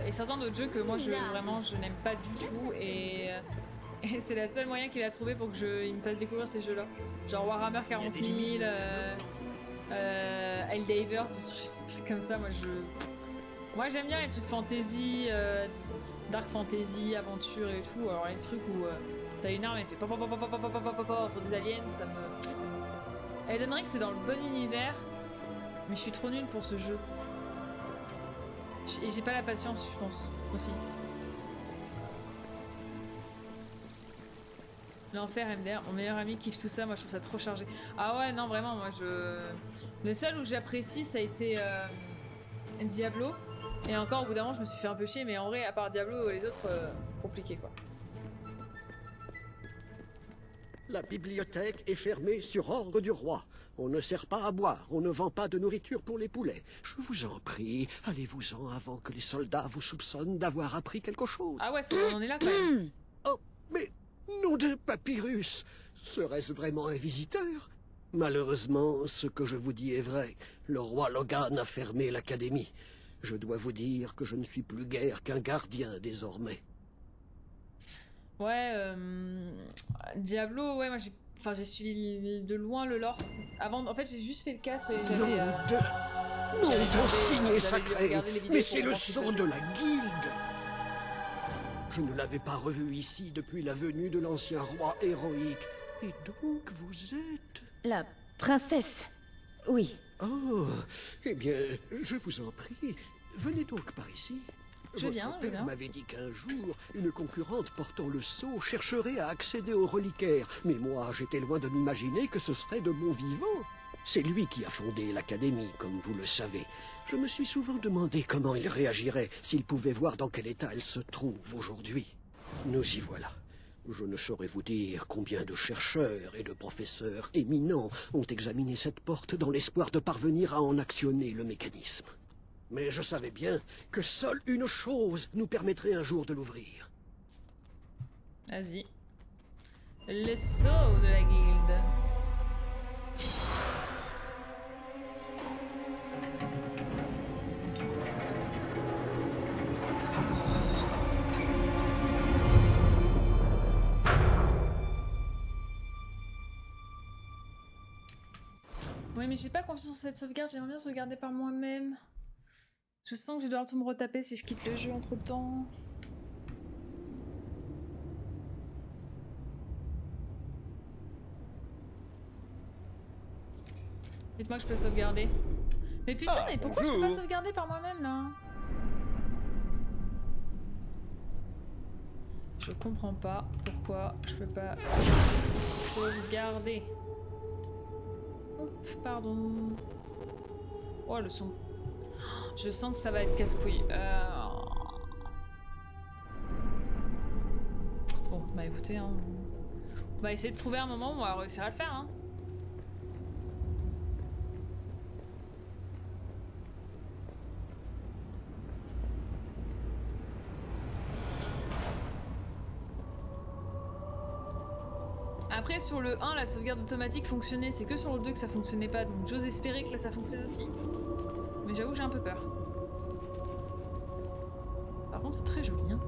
Et certains d'autres jeux que moi, je n'aime pas du tout. Et c'est la seule moyen qu'il a trouvé pour que il me fasse découvrir ces jeux-là. Genre Warhammer 40 000, Helldivers, des trucs comme ça. Moi, j'aime bien les trucs fantasy, dark fantasy, aventure et tout. Alors les trucs où t'as une arme et fait pop sur des aliens, ça me... Elden Ring c'est dans le bon univers, mais je suis trop nulle pour ce jeu. Et j'ai pas la patience, je pense, aussi. L'enfer MDR, mon meilleur ami kiffe tout ça, moi je trouve ça trop chargé. Ah ouais, non vraiment, moi le seul où j'apprécie ça a été Diablo. Et encore au bout d'un moment je me suis fait un peu chier, mais en vrai à part Diablo les autres compliqués quoi. La bibliothèque est fermée sur ordre du roi. On ne sert pas à boire, on ne vend pas de nourriture pour les poulets. Je vous en prie, allez-vous-en avant que les soldats vous soupçonnent d'avoir appris quelque chose. Ah ouais, on en est là quand même. Oh, mais nom de papyrus, serait-ce vraiment un visiteur? Malheureusement, ce que je vous dis est vrai. Le roi Logan a fermé l'académie. Je dois vous dire que je ne suis plus guère qu'un gardien désormais. Ouais, Diablo, ouais, moi j'ai suivi de loin le lore. Avant, en fait, j'ai juste fait le 4 et j'avais... Nom de signé sacré, mais c'est le sang de la guilde. Je ne l'avais pas revu ici depuis la venue de l'ancien roi héroïque. Et donc vous êtes... La princesse, oui. Oh, eh bien, je vous en prie, venez donc par ici. Votre père m'avait dit qu'un jour, une concurrente portant le sceau chercherait à accéder au reliquaire. Mais moi, j'étais loin de m'imaginer que ce serait de bon vivant. C'est lui qui a fondé l'académie, comme vous le savez. Je me suis souvent demandé comment il réagirait s'il pouvait voir dans quel état elle se trouve aujourd'hui. Nous y voilà. Je ne saurais vous dire combien de chercheurs et de professeurs éminents ont examiné cette porte dans l'espoir de parvenir à en actionner le mécanisme. Mais je savais bien que seule une chose nous permettrait un jour de l'ouvrir. Vas-y. Le sceau de la guilde. Oui, mais j'ai pas confiance en cette sauvegarde, j'aimerais bien sauvegarder par moi-même. Je sens que je dois devoir tout me retaper si je quitte le jeu entre temps. Dites-moi que je peux sauvegarder. Mais putain, mais pourquoi je peux pas sauvegarder par moi-même là? Je comprends pas pourquoi je peux pas sauvegarder. Hop, pardon. Oh le son. Je sens que ça va être casse-couille. Bon, bah écoutez, hein, on va essayer de trouver un moment où on va réussir à le faire. Hein. Après, sur le 1, la sauvegarde automatique fonctionnait. C'est que sur le 2 que ça fonctionnait pas. Donc j'ose espérer que là, ça fonctionne aussi. Mais j'avoue que j'ai un peu peur. Par contre, c'est très joli, hein.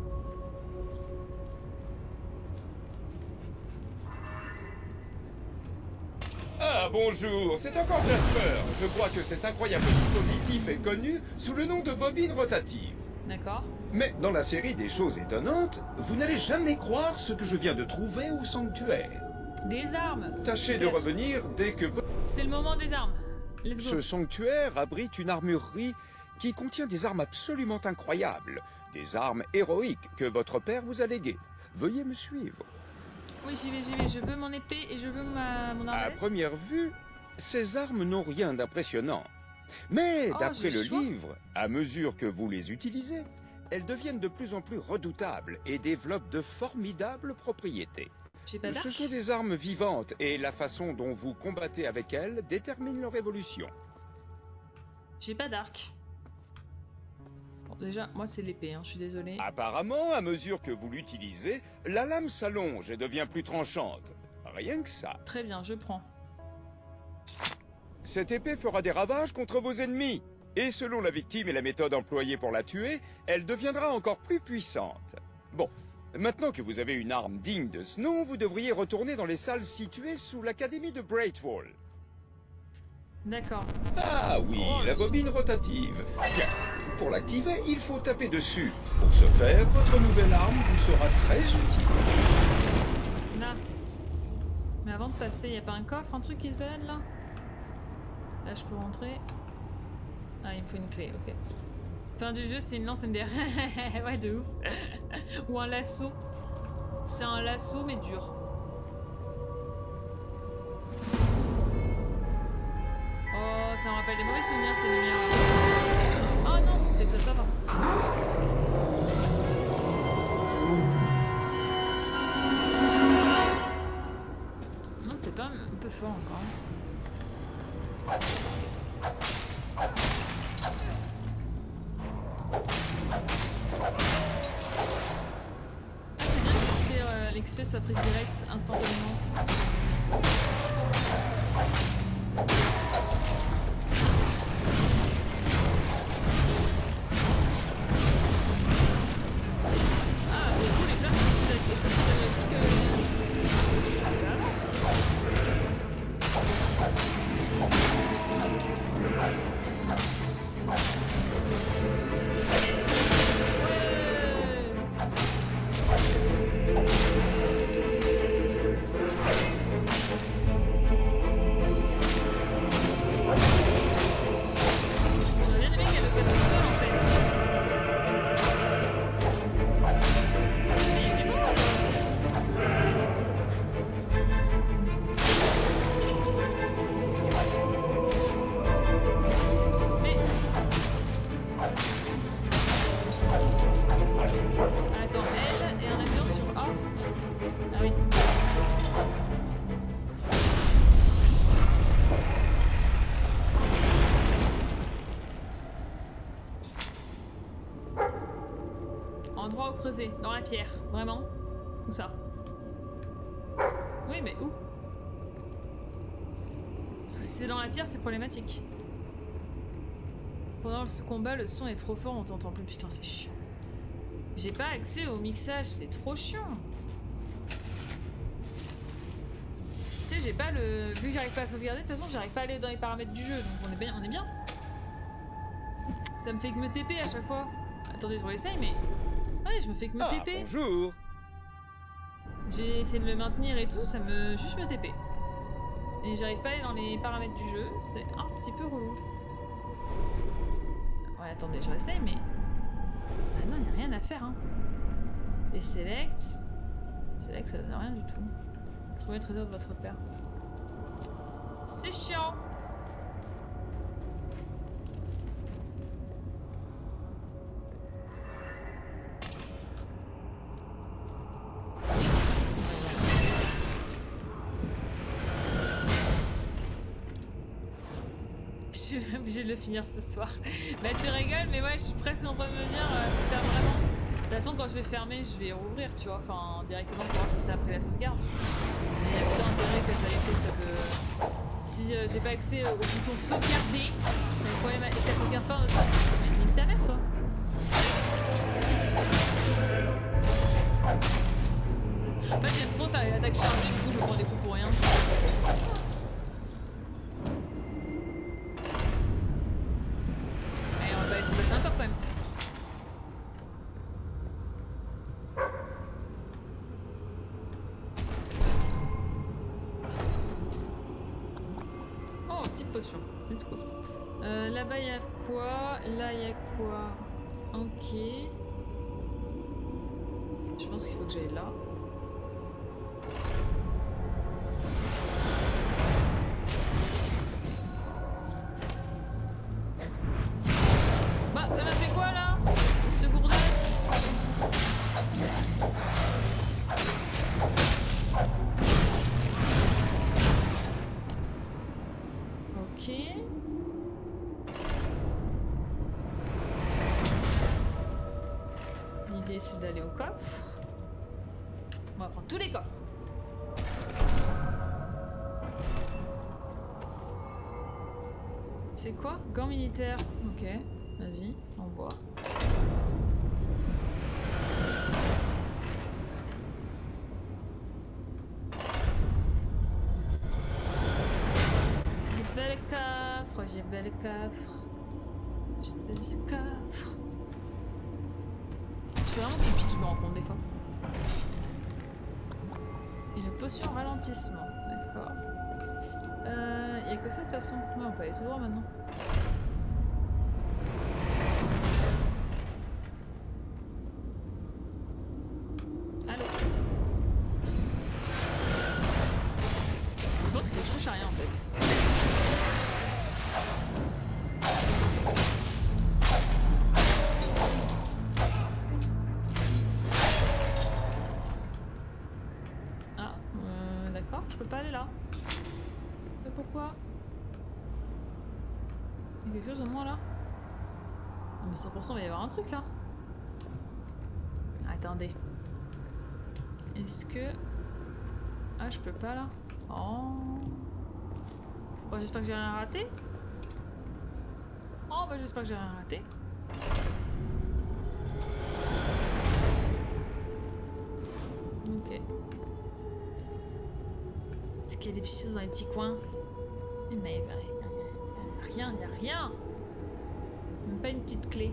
Ah, bonjour, c'est encore Jasper. Je crois que cet incroyable dispositif est connu sous le nom de bobine rotative. D'accord. Mais dans la série des choses étonnantes, vous n'allez jamais croire ce que je viens de trouver au sanctuaire. Des armes. Tâchez de revenir dès que... C'est le moment des armes. Let's go. Ce sanctuaire abrite une armurerie qui contient des armes absolument incroyables, des armes héroïques que votre père vous a léguées. Veuillez me suivre. Oui, j'y vais. Je veux mon épée et je veux mon À arbalète. première vue, ces armes n'ont rien d'impressionnant. Mais Oh, d'après j'ai le le choix. livre, à mesure que vous les utilisez, elles deviennent de plus en plus redoutables et développent de formidables propriétés. J'ai pas d'arc. Ce sont des armes vivantes et la façon dont vous combattez avec elles détermine leur évolution. J'ai pas d'arc. Bon, déjà, moi c'est l'épée, hein, je suis désolée. Apparemment, à mesure que vous l'utilisez, la lame s'allonge et devient plus tranchante. Rien que ça. Très bien, je prends. Cette épée fera des ravages contre vos ennemis. Et selon la victime et la méthode employée pour la tuer, elle deviendra encore plus puissante. Bon, maintenant que vous avez une arme digne de ce nom, vous devriez retourner dans les salles situées sous l'académie de Breakwall. D'accord. Ah oui, Oh, la le- bobine rotative. Bien, pour l'activer, il faut taper dessus. Pour ce faire, votre nouvelle arme vous sera très utile. Là. Mais avant de passer, y a pas un coffre, un truc qui se balade là? Là, je peux rentrer. Ah, il me faut une clé, ok. Fin du jeu, c'est une lance MDR. Ouais, de ouf. Ou un lasso. C'est un lasso, mais dur. Oh, ça me rappelle des mauvais souvenirs, ces lumières. Oh non, c'est que ça va. Non, c'est pas un peu fort encore. C'est bien que l'XP soit prise direct instantanément. Ah, du coup, les flammes sont plus agressives J'aurais bien aimé qu'elle le fasse seule en fait. Mais il y a du monde. Mais... Attends, elle et un avion sur A. Ah oui. Endroit où creuser, dans la pierre, vraiment? Où ça? Oui, mais où? Parce que si c'est dans la pierre, c'est problématique. Pendant ce combat, le son est trop fort, on t'entend plus. Putain, c'est chiant. J'ai pas accès au mixage, c'est trop chiant. Tu sais, j'ai pas le... Vu que j'arrive pas à sauvegarder, de toute façon, j'arrive pas à aller dans les paramètres du jeu, donc on est bien, on est bien. Ça me fait que me TP à chaque fois. Attendez, je réessaye, mais... Ouais, je me fais que me TP. Bonjour. J'ai essayé de le maintenir et tout, ça me... Juste me TP. Et j'arrive pas à aller dans les paramètres du jeu, c'est un petit peu relou. Ouais, attendez, je réessaye, mais... Ah non, y a rien à faire, hein. Et select... Select, ça donne rien du tout. Trouvez le trésor de votre père. C'est chiant. Je suis obligée de le finir ce soir. Bah tu rigoles, mais ouais, je suis presque en train de me dire, j'espère vraiment. De toute façon, quand je vais fermer, je vais rouvrir, tu vois, enfin directement pour voir si ça a pris la sauvegarde. Il y a plutôt intérêt que ça l'ait prise parce que si j'ai pas accès au bouton sauvegarder, le problème est que ça sauvegarde pas en autre. Mais nique ta mère, toi. En fait, j'aime trop faire l'attaque chargée, du coup, je me prends des coups pour rien. Allez, on va pas laisser passer un coffre quand même. Oh, petite potion. Let's go. Là-bas, il y a quoi? Là, il y a quoi? Ok. Je pense qu'il faut que j'aille là. Bah, elle a fait quoi là? Cette gourdesse? Ok. L'idée c'est d'aller au coffre. On va prendre tous les coffres. C'est quoi? Gants militaires. Ok, vas-y, on voit. J'ai bel coffre, j'ai bel coffre. J'ai bel ce coffre. Je suis vraiment stupide, je me rends compte des fois. Une potion ralentissement, d'accord. Il y a que ça de toute façon. Ouais, on peut aller tout droit maintenant. Allô. Je pense que je touche à rien en fait. Je peux pas aller là. Mais pourquoi? Il y a quelque chose au moins là? Non mais 100% il va y avoir un truc là. Attendez. Est-ce que... Ah je peux pas là? Oh. Bon j'espère que j'ai rien raté. Oh bah j'espère que j'ai rien raté. Ok. Est-ce qu'il y a des petites choses dans les petits coins? Mais il y a rien. Même pas une petite clé.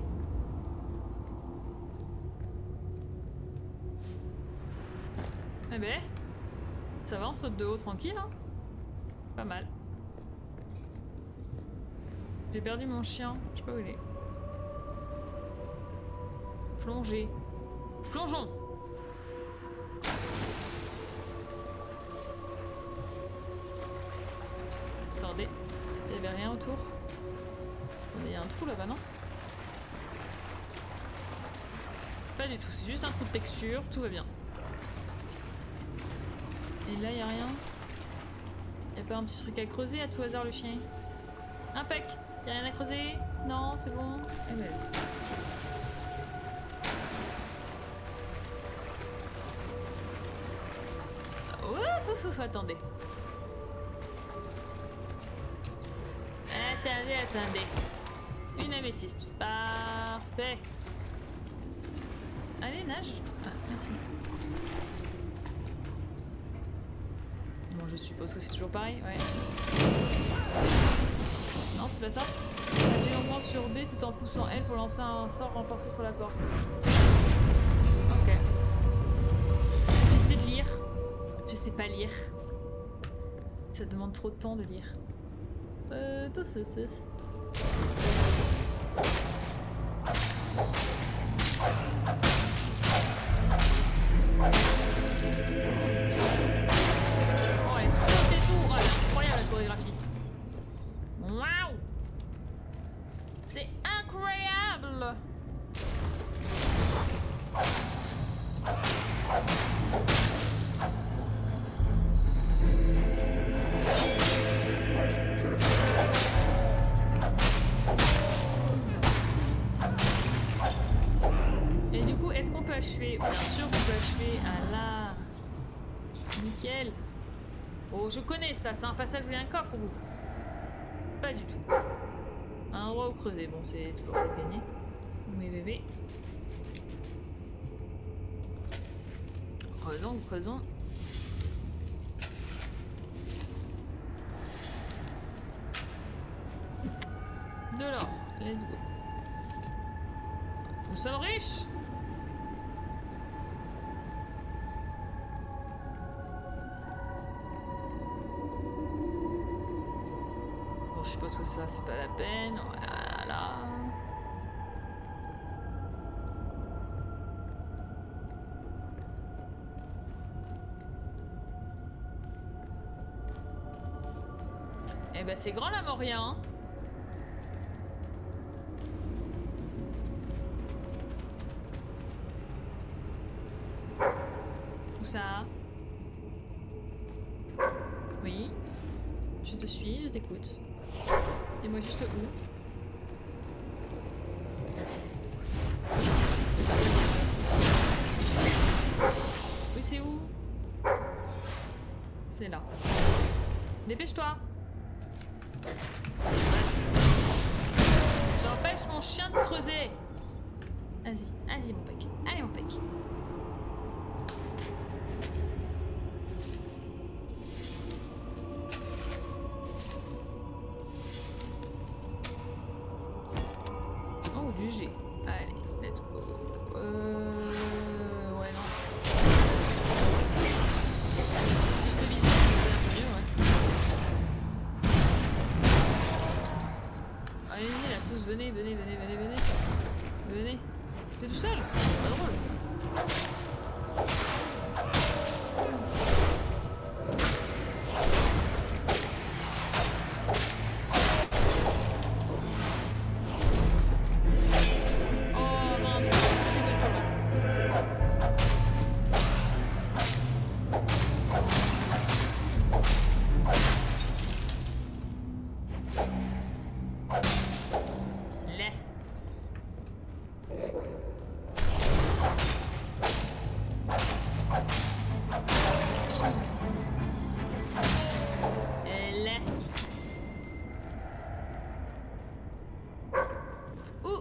Eh ben, ça va, on saute de haut tranquille, hein? Pas mal. J'ai perdu mon chien, je sais pas où il est. Plonger. Plongeons! Attendez, il n'y avait rien autour. Attendez, il y a un trou là-bas, non? Pas du tout, c'est juste un trou de texture, tout va bien. Et là, il n'y a rien. Il n'y a pas un petit truc à creuser à tout hasard, le chien? Impec! Il n'y a rien à creuser? Non, c'est bon. Eh ben... Ouf, attendez. Attendez. Une améthyste. Parfait. Allez, nage. Ah, merci. Bon, je suppose que c'est toujours pareil, ouais. Non, c'est pas ça. Appuie longuement sur B tout en poussant L pour lancer un sort renforcé sur la porte. Ok. J'essaie de lire. Je sais pas lire. Ça demande trop de temps de lire. Oh, elle saute et tout. Oh, elle est incroyable la chorégraphie. Waouh! C'est incroyable! Et du coup, est-ce qu'on peut achever? Bien sûr qu'on peut achever. Ah là! Nickel! Oh, je connais ça, c'est un passage où il y a un coffre au bout. Pas du tout. Un endroit où creuser, bon, c'est toujours cette gagné. Mes bébés. Creusons. De l'or, let's go. Nous sommes riches! Bon, je suppose que ça, c'est pas la peine. Voilà. Eh ben, c'est grand la Moria, hein. Où ça? Oui. Je te suis, je t'écoute. Et moi juste où? Oui, c'est où? C'est là. Dépêche-toi. J'empêche mon chien de creuser. Vas-y mon pec. Allez mon pec. Oh, du G. Allez, let's go. Ouais, non. Si je te vise, c'est un peu mieux, ouais. Allez, là, tous, venez. Venez. T'es tout seul? C'est pas drôle.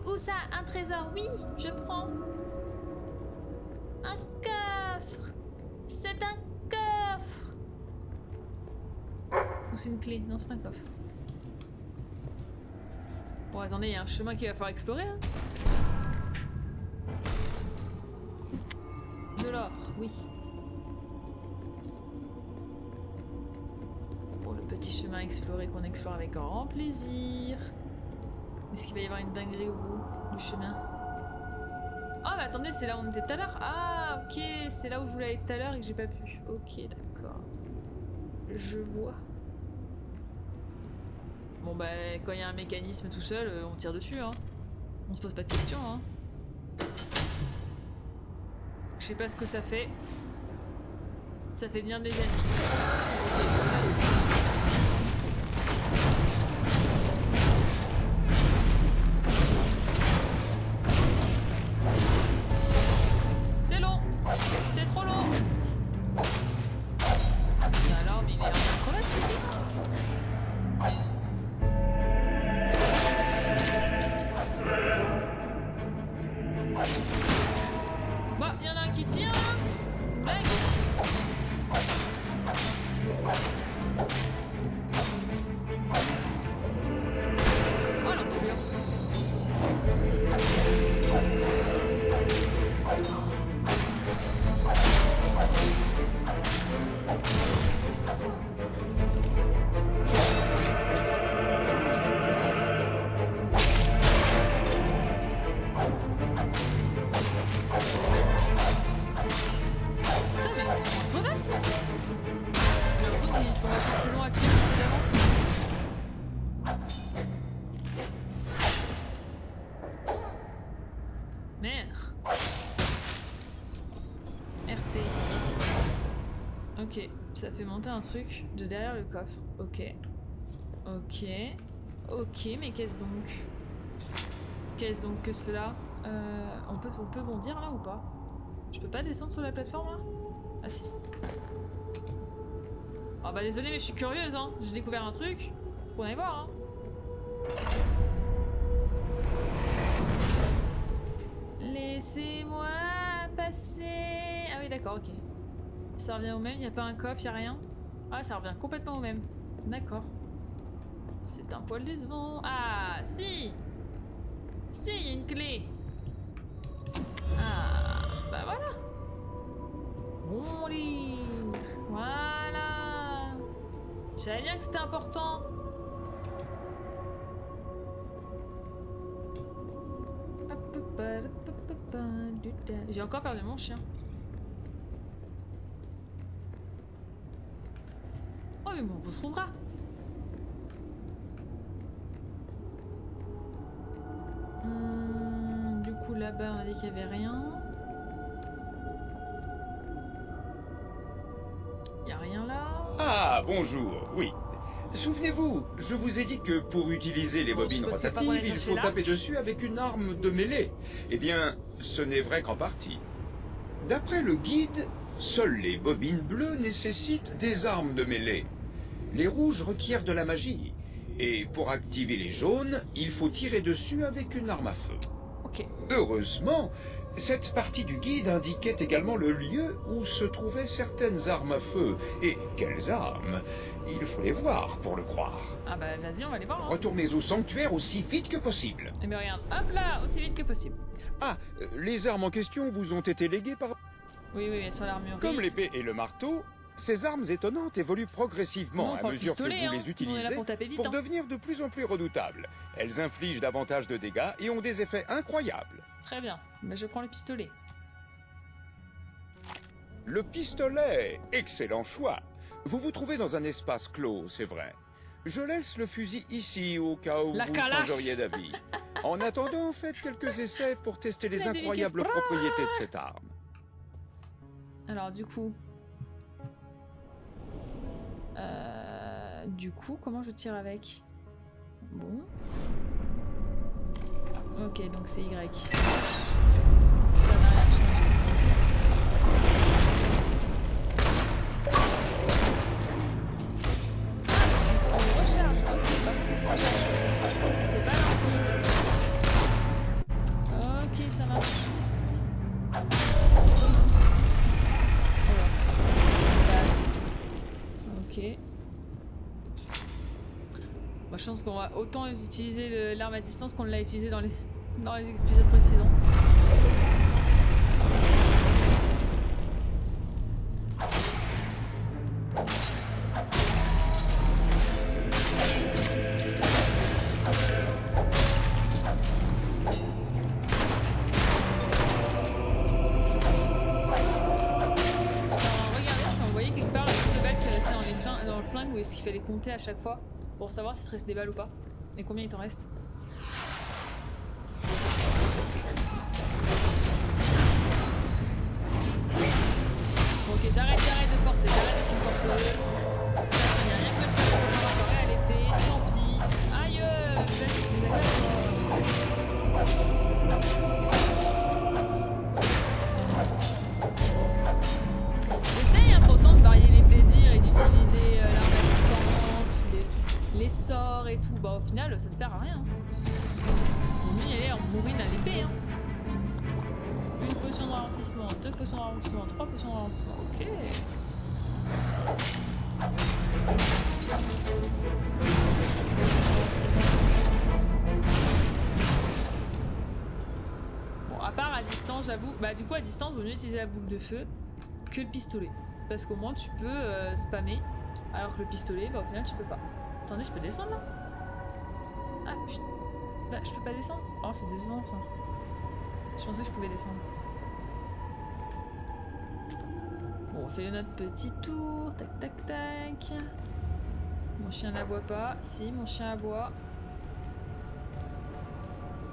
Où ça? Un trésor? Oui, je prends. Un coffre. C'est un coffre. Ou c'est une clé? Non, c'est un coffre. Bon, attendez, il y a un chemin qu'il va falloir explorer là. De l'or, oui. Pour le petit chemin exploré qu'on explore avec grand plaisir. Est-ce qu'il va y avoir une dinguerie au bout du chemin? Oh, mais attendez, c'est là où on était tout à l'heure. Ah, ok, c'est là où je voulais aller tout à l'heure et que j'ai pas pu. Ok, d'accord. Je vois. Bon, bah, quand il y a un mécanisme tout seul, on tire dessus, hein. On se pose pas de questions, hein. Je sais pas ce que ça fait. Ça fait venir des ennemis. Ok, c'est long. C'est trop long. Alors, mais il est en train de crever, ce truc. Bon, il y en a un qui tire, là. C'est une blague. Oh, l'enflure. Ok, ça fait monter un truc de derrière le coffre. Ok. Ok. Ok, mais qu'est-ce donc? Qu'est-ce donc que cela? On peut bondir là ou pas? Je peux pas descendre sur la plateforme là? Ah si. Oh bah désolé mais je suis curieuse hein. J'ai découvert un truc. Faut aller voir hein. Laissez-moi passer. Ah oui d'accord, ok. Ça revient au même, il n'y a pas un coffre, il n'y a rien. Ah, ça revient complètement au même. D'accord. C'est un poil décevant. Ah, si! Si, il y a une clé. Ah, bah voilà. Bon livre. Voilà. Je savais bien que c'était important. J'ai encore perdu mon chien. Oh mais bon, on retrouvera. Du coup là-bas on a dit qu'il n'y avait rien. Il n'y a rien là. Ah, bonjour, oui. Souvenez-vous, je vous ai dit que pour utiliser les bobines rotatives, il faut taper dessus avec une arme de mêlée. Eh bien, ce n'est vrai qu'en partie. D'après le guide, seules les bobines bleues nécessitent des armes de mêlée. Les rouges requièrent de la magie. Et pour activer les jaunes, il faut tirer dessus avec une arme à feu. Ok. Heureusement, cette partie du guide indiquait également le lieu où se trouvaient certaines armes à feu. Et quelles armes? Il faut les voir pour le croire. Ah bah vas-y, on va les voir. Hein. Retournez au sanctuaire aussi vite que possible. Eh bien regarde, hop là, aussi vite que possible. Ah, les armes en question vous ont été léguées par... Oui, oui, sur l'armurerie. Comme l'épée et le marteau, ces armes étonnantes évoluent progressivement à mesure que vous les utilisez pour devenir de plus en plus redoutables. Elles infligent davantage de dégâts et ont des effets incroyables. Très bien, mais je prends le pistolet. Le pistolet, excellent choix. Vous vous trouvez dans un espace clos, c'est vrai. Je laisse le fusil ici au cas où vous changeriez d'avis. En attendant, faites quelques essais pour tester les incroyables propriétés de cette arme. Alors du coup, comment je tire avec? Bon. Ok, donc c'est Y. Ça n'a rien changé. On recharge. C'est pas l'infini. Ok, ça marche. Ok. Moi, je pense qu'on va autant utiliser l'arme à distance qu'on l'a utilisé dans les épisodes précédents. Où est-ce qu'il fallait compter à chaque fois pour savoir s'il te reste des balles ou pas et combien il t'en reste. Bon, ok, j'arrête de forcer, j'arrête d'être une forceuse. Il n'y a rien que ça, je vais encore à l'épée, tant pis. Aïe, j'essaye pourtant de varier les plaisirs et d'utiliser l'arme à distance, les sorts et tout. Bah au final ça ne sert à rien. Vaut mieux y aller en bourrine à l'épée. Hein. Une potion de ralentissement, 2 potions de ralentissement, 3 potions de ralentissement. Ok. Bon, à part à distance, j'avoue. Bah du coup à distance, vaut mieux utiliser la boucle de feu que le pistolet. Parce qu'au moins tu peux spammer, alors que le pistolet, bah au final tu peux pas. Attendez, je peux descendre là? Ah putain, bah je peux pas descendre? Oh c'est décevant ça. Je pensais que je pouvais descendre. Bon, on fait notre petit tour, tac tac tac. Mon chien n'aboie pas, si mon chien aboie.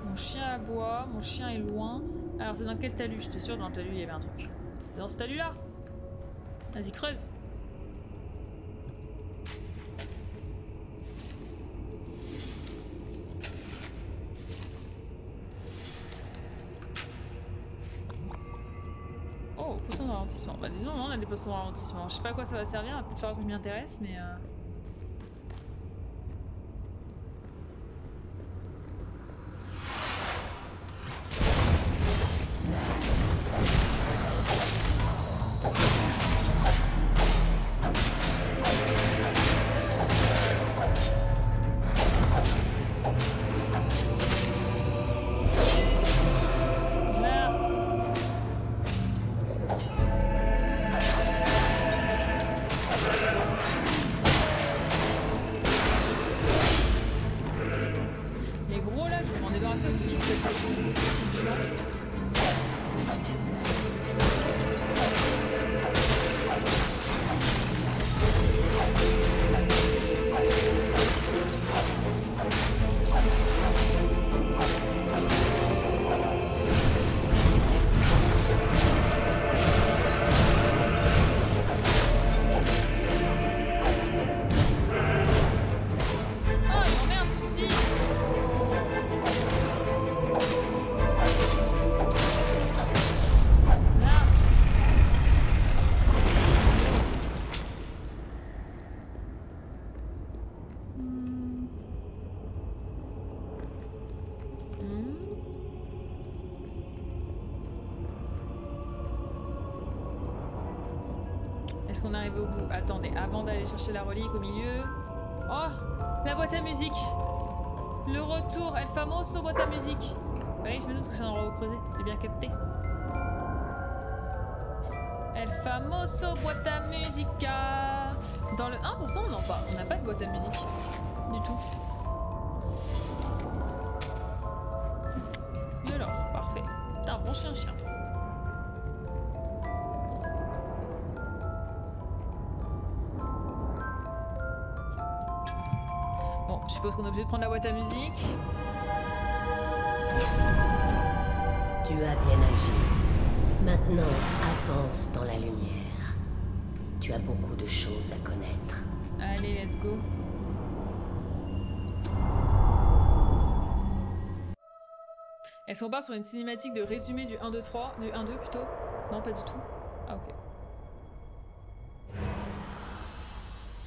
Mon chien aboie, mon chien est loin. Alors c'est dans quel talus? J'étais sûre dans le talus il y avait un truc. C'est dans ce talus là? Vas-y, creuse. Oh, potion de ralentissement. Bah disons, non, on a des potions de ralentissement. Je sais pas à quoi ça va servir, il va peut-être falloir que je m'y intéresse, mais... Est-ce qu'on arrive au bout? Attendez, avant d'aller chercher la relique au milieu... Oh, la boîte à musique. Le retour, El Famoso boîte à musique. Oui, je me doute que c'est un endroit où creuser, j'ai bien capté. El Famoso boîte à musica. Dans le 1, pourtant, non pas. On n'a pas de boîte à musique. Du tout. De l'or, parfait. T'es un bon chien. Bon, je suppose qu'on est obligé de prendre la boîte à musique. Tu as bien agi. Maintenant, avance dans la lumière. Tu as beaucoup de choses à connaître. Allez, let's go. Est-ce qu'on part sur une cinématique de résumé du 1, 2, 3 du 1, 2 plutôt? Non, pas du tout. Ah, ok.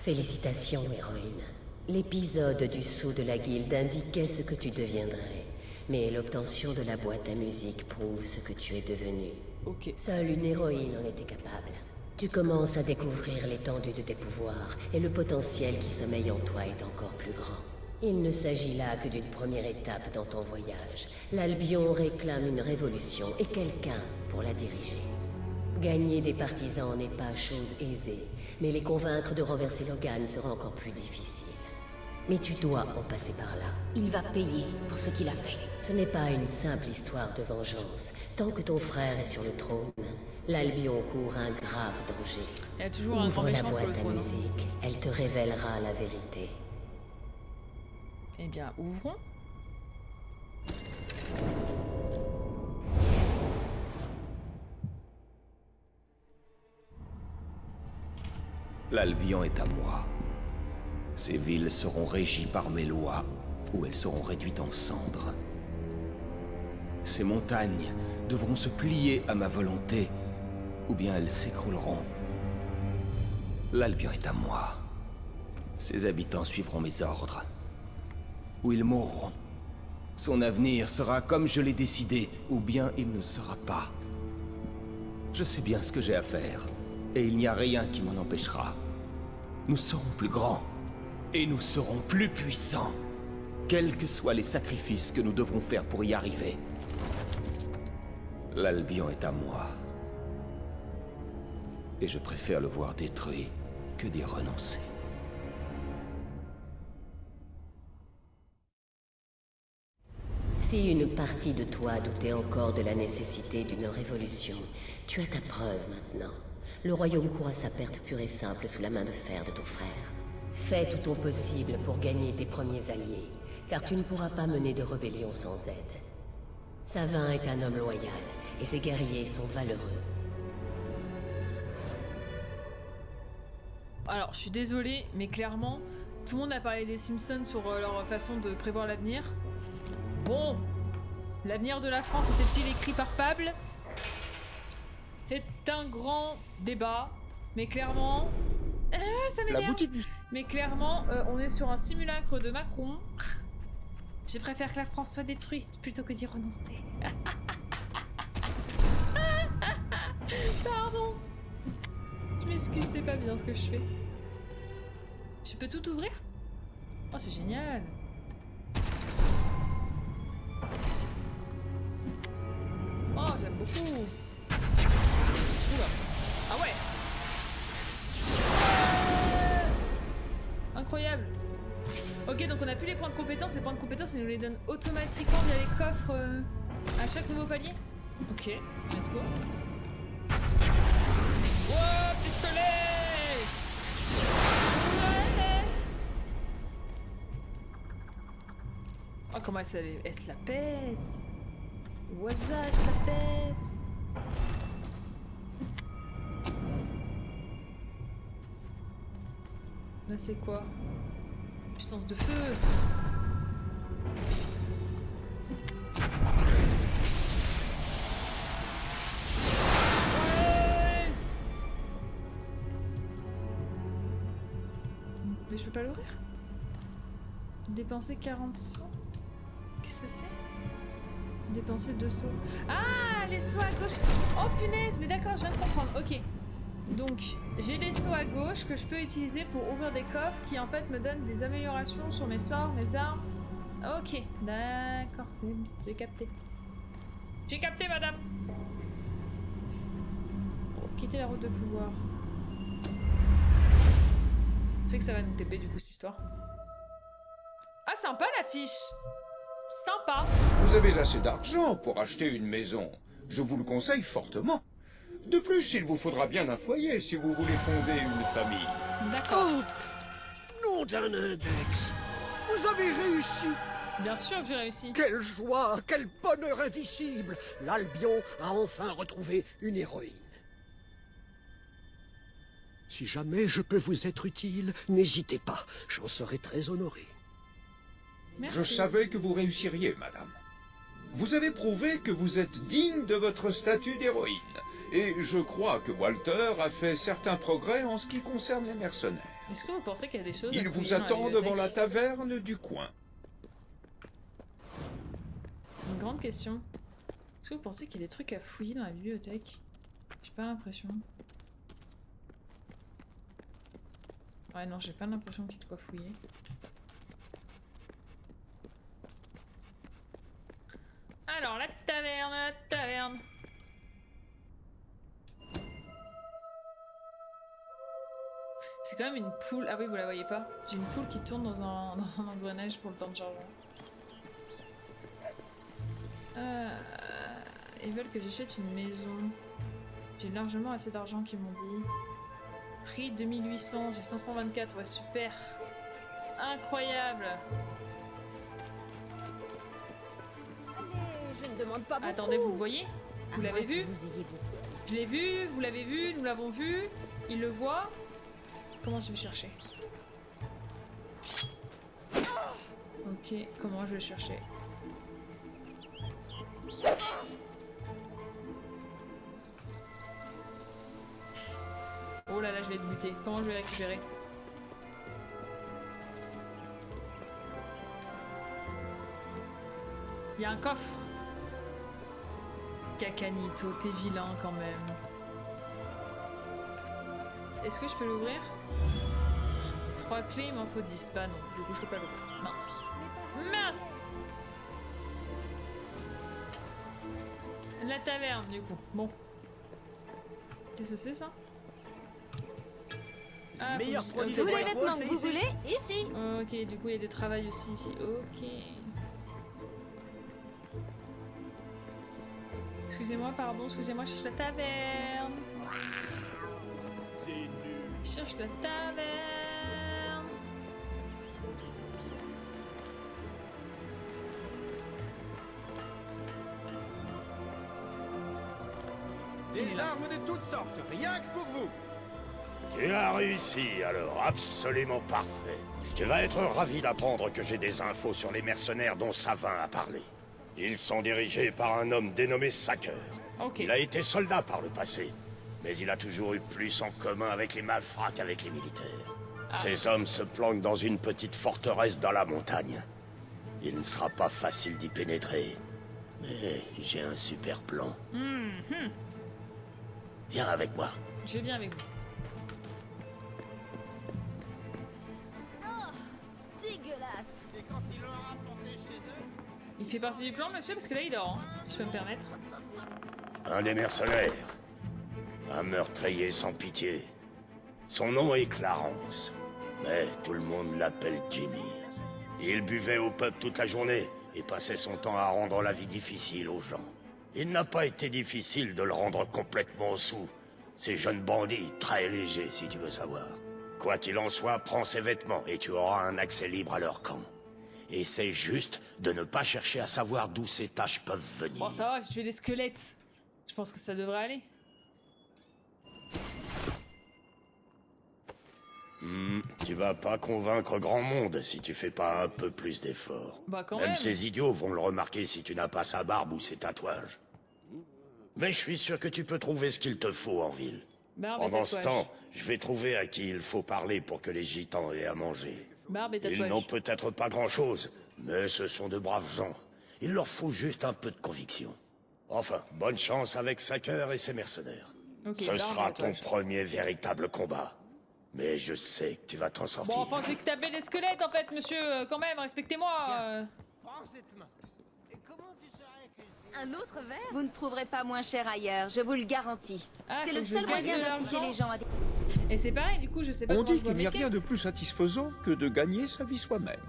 Félicitations, héroïne. L'épisode du saut de la guilde indiquait ce que tu deviendrais. Mais l'obtention de la boîte à musique prouve ce que tu es devenue. Ok. Seule une héroïne en était capable. Tu commences à découvrir l'étendue de tes pouvoirs, et le potentiel qui sommeille en toi est encore plus grand. Il ne s'agit là que d'une première étape dans ton voyage. L'Albion réclame une révolution et quelqu'un pour la diriger. Gagner des partisans n'est pas chose aisée, mais les convaincre de renverser Logan sera encore plus difficile. Mais tu dois en passer par là. Il va payer pour ce qu'il a fait. Ce n'est pas une simple histoire de vengeance. Tant que ton frère est sur le trône, l'Albion court un grave danger. Il y a toujours un grand méchant sur le trône. Ouvre la boîte à musique, elle te révélera la vérité. Eh bien, ouvrons. L'Albion est à moi. Ces villes seront régies par mes lois, ou elles seront réduites en cendres. Ces montagnes devront se plier à ma volonté, ou bien elles s'écrouleront. L'Albion est à moi. Ses habitants suivront mes ordres. Ou ils mourront. Son avenir sera comme je l'ai décidé, ou bien il ne sera pas. Je sais bien ce que j'ai à faire, et il n'y a rien qui m'en empêchera. Nous serons plus grands, et nous serons plus puissants, quels que soient les sacrifices que nous devrons faire pour y arriver. L'Albion est à moi. Et je préfère le voir détruit que d'y renoncer. Si une partie de toi doutait encore de la nécessité d'une révolution, tu as ta preuve maintenant. Le royaume court à sa perte pure et simple sous la main de fer de ton frère. Fais tout ton possible pour gagner tes premiers alliés, car tu ne pourras pas mener de rébellion sans aide. Savin est un homme loyal, et ses guerriers sont valeureux. Alors, je suis désolée, mais clairement, tout le monde a parlé des Simpsons sur leur façon de prévoir l'avenir. Bon, l'avenir de la France était-il écrit par fable? C'est un grand débat, mais clairement... ça m'énerve. Mais clairement, on est sur un simulacre de Macron. Je préfère que la France soit détruite plutôt que d'y renoncer. Pardon. Je m'excuse, c'est pas bien ce que je fais. Je peux tout ouvrir? Oh, c'est génial. Oh, j'aime beaucoup. Oula. Ah ouais. Incroyable. Ok, donc on a plus les points de compétence. Les points de compétence, ils nous les donnent automatiquement via les coffres à chaque nouveau palier. Ok, let's go. Oh, pistolet! Ouais. Oh, comment elle se la pète! What's that, elle se la pète! Là, c'est quoi? Puissance de feu! Ouais! Mais je peux pas l'ouvrir? Dépenser 40 sauts? Qu'est-ce que c'est? Dépenser 2 sauts. Ah, les sauts à gauche! Oh punaise! Mais d'accord, je viens de comprendre. Ok. Donc, j'ai des sauts à gauche que je peux utiliser pour ouvrir des coffres qui en fait me donnent des améliorations sur mes sorts, mes armes. Ok, d'accord, c'est bon, j'ai capté. J'ai capté, madame. Quitter la route de pouvoir. Fait que ça va nous TP du coup cette histoire. Ah, sympa l'affiche. Sympa. Vous avez assez d'argent pour acheter une maison. Je vous le conseille fortement. De plus, il vous faudra bien un foyer si vous voulez fonder une famille. D'accord. Oh, nom d'un index. Vous avez réussi. Bien sûr que j'ai réussi. Quelle joie, quel bonheur indicible. L'Albion a enfin retrouvé une héroïne. Si jamais je peux vous être utile, n'hésitez pas. J'en serai très honoré. Merci. Je savais que vous réussiriez, madame. Vous avez prouvé que vous êtes digne de votre statut d'héroïne. Et je crois que Walter a fait certains progrès en ce qui concerne les mercenaires. Est-ce que vous pensez qu'il y a des choses Il à vous fouiller dans attend la devant la bibliothèque? taverne du coin. C'est une grande question. Est-ce que vous pensez qu'il y a des trucs à fouiller dans la bibliothèque? J'ai pas l'impression. Ouais, non, j'ai pas l'impression qu'il y ait de quoi fouiller. Alors, la taverne, la taverne. C'est quand même une poule. Ah oui, vous la voyez pas. J'ai une poule qui tourne dans un engrenage pour le temps de chargement. Ils veulent que j'achète une maison. J'ai largement assez d'argent qu'ils m'ont dit. Prix 2800, j'ai 524, ouais super. Incroyable. Je ne demande pas beaucoup. Attendez, vous le voyez? Vous l'avez vu? Vous ayez beaucoup. Je l'ai vu, vous l'avez vu, nous l'avons vu. Il le voit. Comment je vais chercher? Ok, comment je vais chercher? Oh là là, je vais être buté. Comment je vais récupérer? Il y a un coffre. Kakanito, t'es vilain quand même. Est-ce que je peux l'ouvrir? 3 clés, il m'en faut 10. Bah non, du coup je peux pas l'ouvrir. Mince. Mince! La taverne, du coup. Bon. Qu'est-ce que c'est ça? Ah, Meilleur faut- produit ok. de Tous les White vêtements Wolf, que vous c'est ici. voulez, ici. Ok, du coup il y a des travails aussi ici. Ok. Excusez-moi, pardon, excusez-moi, je cherche la taverne. C'est nul. Je cherche la taverne. Des armes de toutes sortes, rien que pour vous. Tu as réussi, alors, absolument parfait. Tu vas être ravi d'apprendre que j'ai des infos sur les mercenaires dont Savin a parlé. Ils sont dirigés par un homme dénommé Sacker. Ok. Il a été soldat par le passé, mais il a toujours eu plus en commun avec les malfrats qu'avec les militaires. Ces hommes se planquent dans une petite forteresse dans la montagne. Il ne sera pas facile d'y pénétrer, mais j'ai un super plan. Viens avec moi. Je viens avec vous. Dégueulasse. Il fait partie du plan, monsieur, parce que là il dort, hein, si je peux me permettre. Un des mercenaires. Un meurtrier sans pitié. Son nom est Clarence, mais tout le monde l'appelle Jimmy. Il buvait au pub toute la journée et passait son temps à rendre la vie difficile aux gens. Il n'a pas été difficile de le rendre complètement sous. Ces jeunes bandits, très légers si tu veux savoir. Quoi qu'il en soit, prends ses vêtements et tu auras un accès libre à leur camp. Essaie juste de ne pas chercher à savoir d'où ces taches peuvent venir. Bon, ça va, j'ai tué des squelettes. Je pense que ça devrait aller. Tu vas pas convaincre grand monde si tu fais pas un peu plus d'efforts. Bah, quand même. Ces idiots vont le remarquer si tu n'as pas sa barbe ou ses tatouages. Mais je suis sûr que tu peux trouver ce qu'il te faut en ville. Barbe et Pendant ce tatouage. temps, je vais trouver à qui il faut parler pour que les gitans aient à manger. Barbe et Ils tatouage. n'ont peut-être pas grand-chose, mais ce sont de braves gens. Il leur faut juste un peu de conviction. Enfin, bonne chance avec Sacker et ses mercenaires. Ok, Ce sera ton tatouage. premier véritable combat. Mais je sais que tu vas t'en sortir. Bon, enfin, j'ai que tapé les squelettes, en fait, monsieur, quand même, respectez-moi. Un autre verre? Vous ne trouverez pas moins cher ailleurs, je vous le garantis. Ah, c'est faut le que je seul gagne moyen de d'inciter l'argent. les gens à... Et c'est pareil, du coup, je sais pas On comment dit je vois qu'il n'y a mes rien de quêtes. plus satisfaisant que de gagner sa vie soi-même.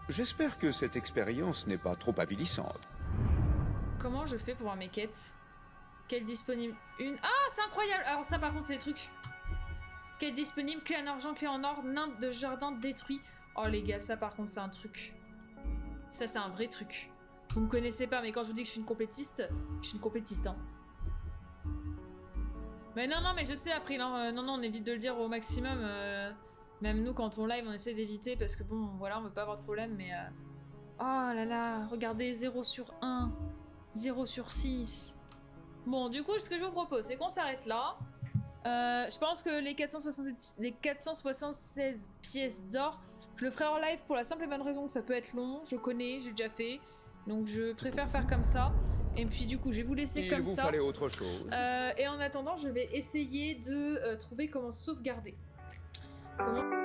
J'espère que cette expérience n'est pas trop avilissante. Comment je fais pour voir mes quêtes? Quelle disponible? Une... Ah, c'est incroyable! Alors ça, par contre, c'est des trucs. Quelle disponible? Clé en argent, clé en or, nain de jardin détruit. Oh, les gars, ça, par contre, c'est un truc. Ça, c'est un vrai truc. Vous me connaissez pas, mais quand je vous dis que je suis une complétiste, hein. Mais non, mais je sais, April, hein, non, on évite de le dire au maximum. Même nous, quand on live, on essaie d'éviter parce que bon, voilà, on veut pas avoir de problème, mais... Oh là là, regardez, 0 sur 1, 0 sur 6. Bon, du coup, ce que je vous propose, c'est qu'on s'arrête là. Je pense que les 476 pièces d'or, je le ferai en live pour la simple et bonne raison que ça peut être long. Je connais, j'ai déjà fait. Donc je préfère faire comme ça. Et puis du coup, je vais vous laisser comme ça. Il vous fallait autre chose. Et en attendant, je vais essayer de trouver comment sauvegarder. Comment...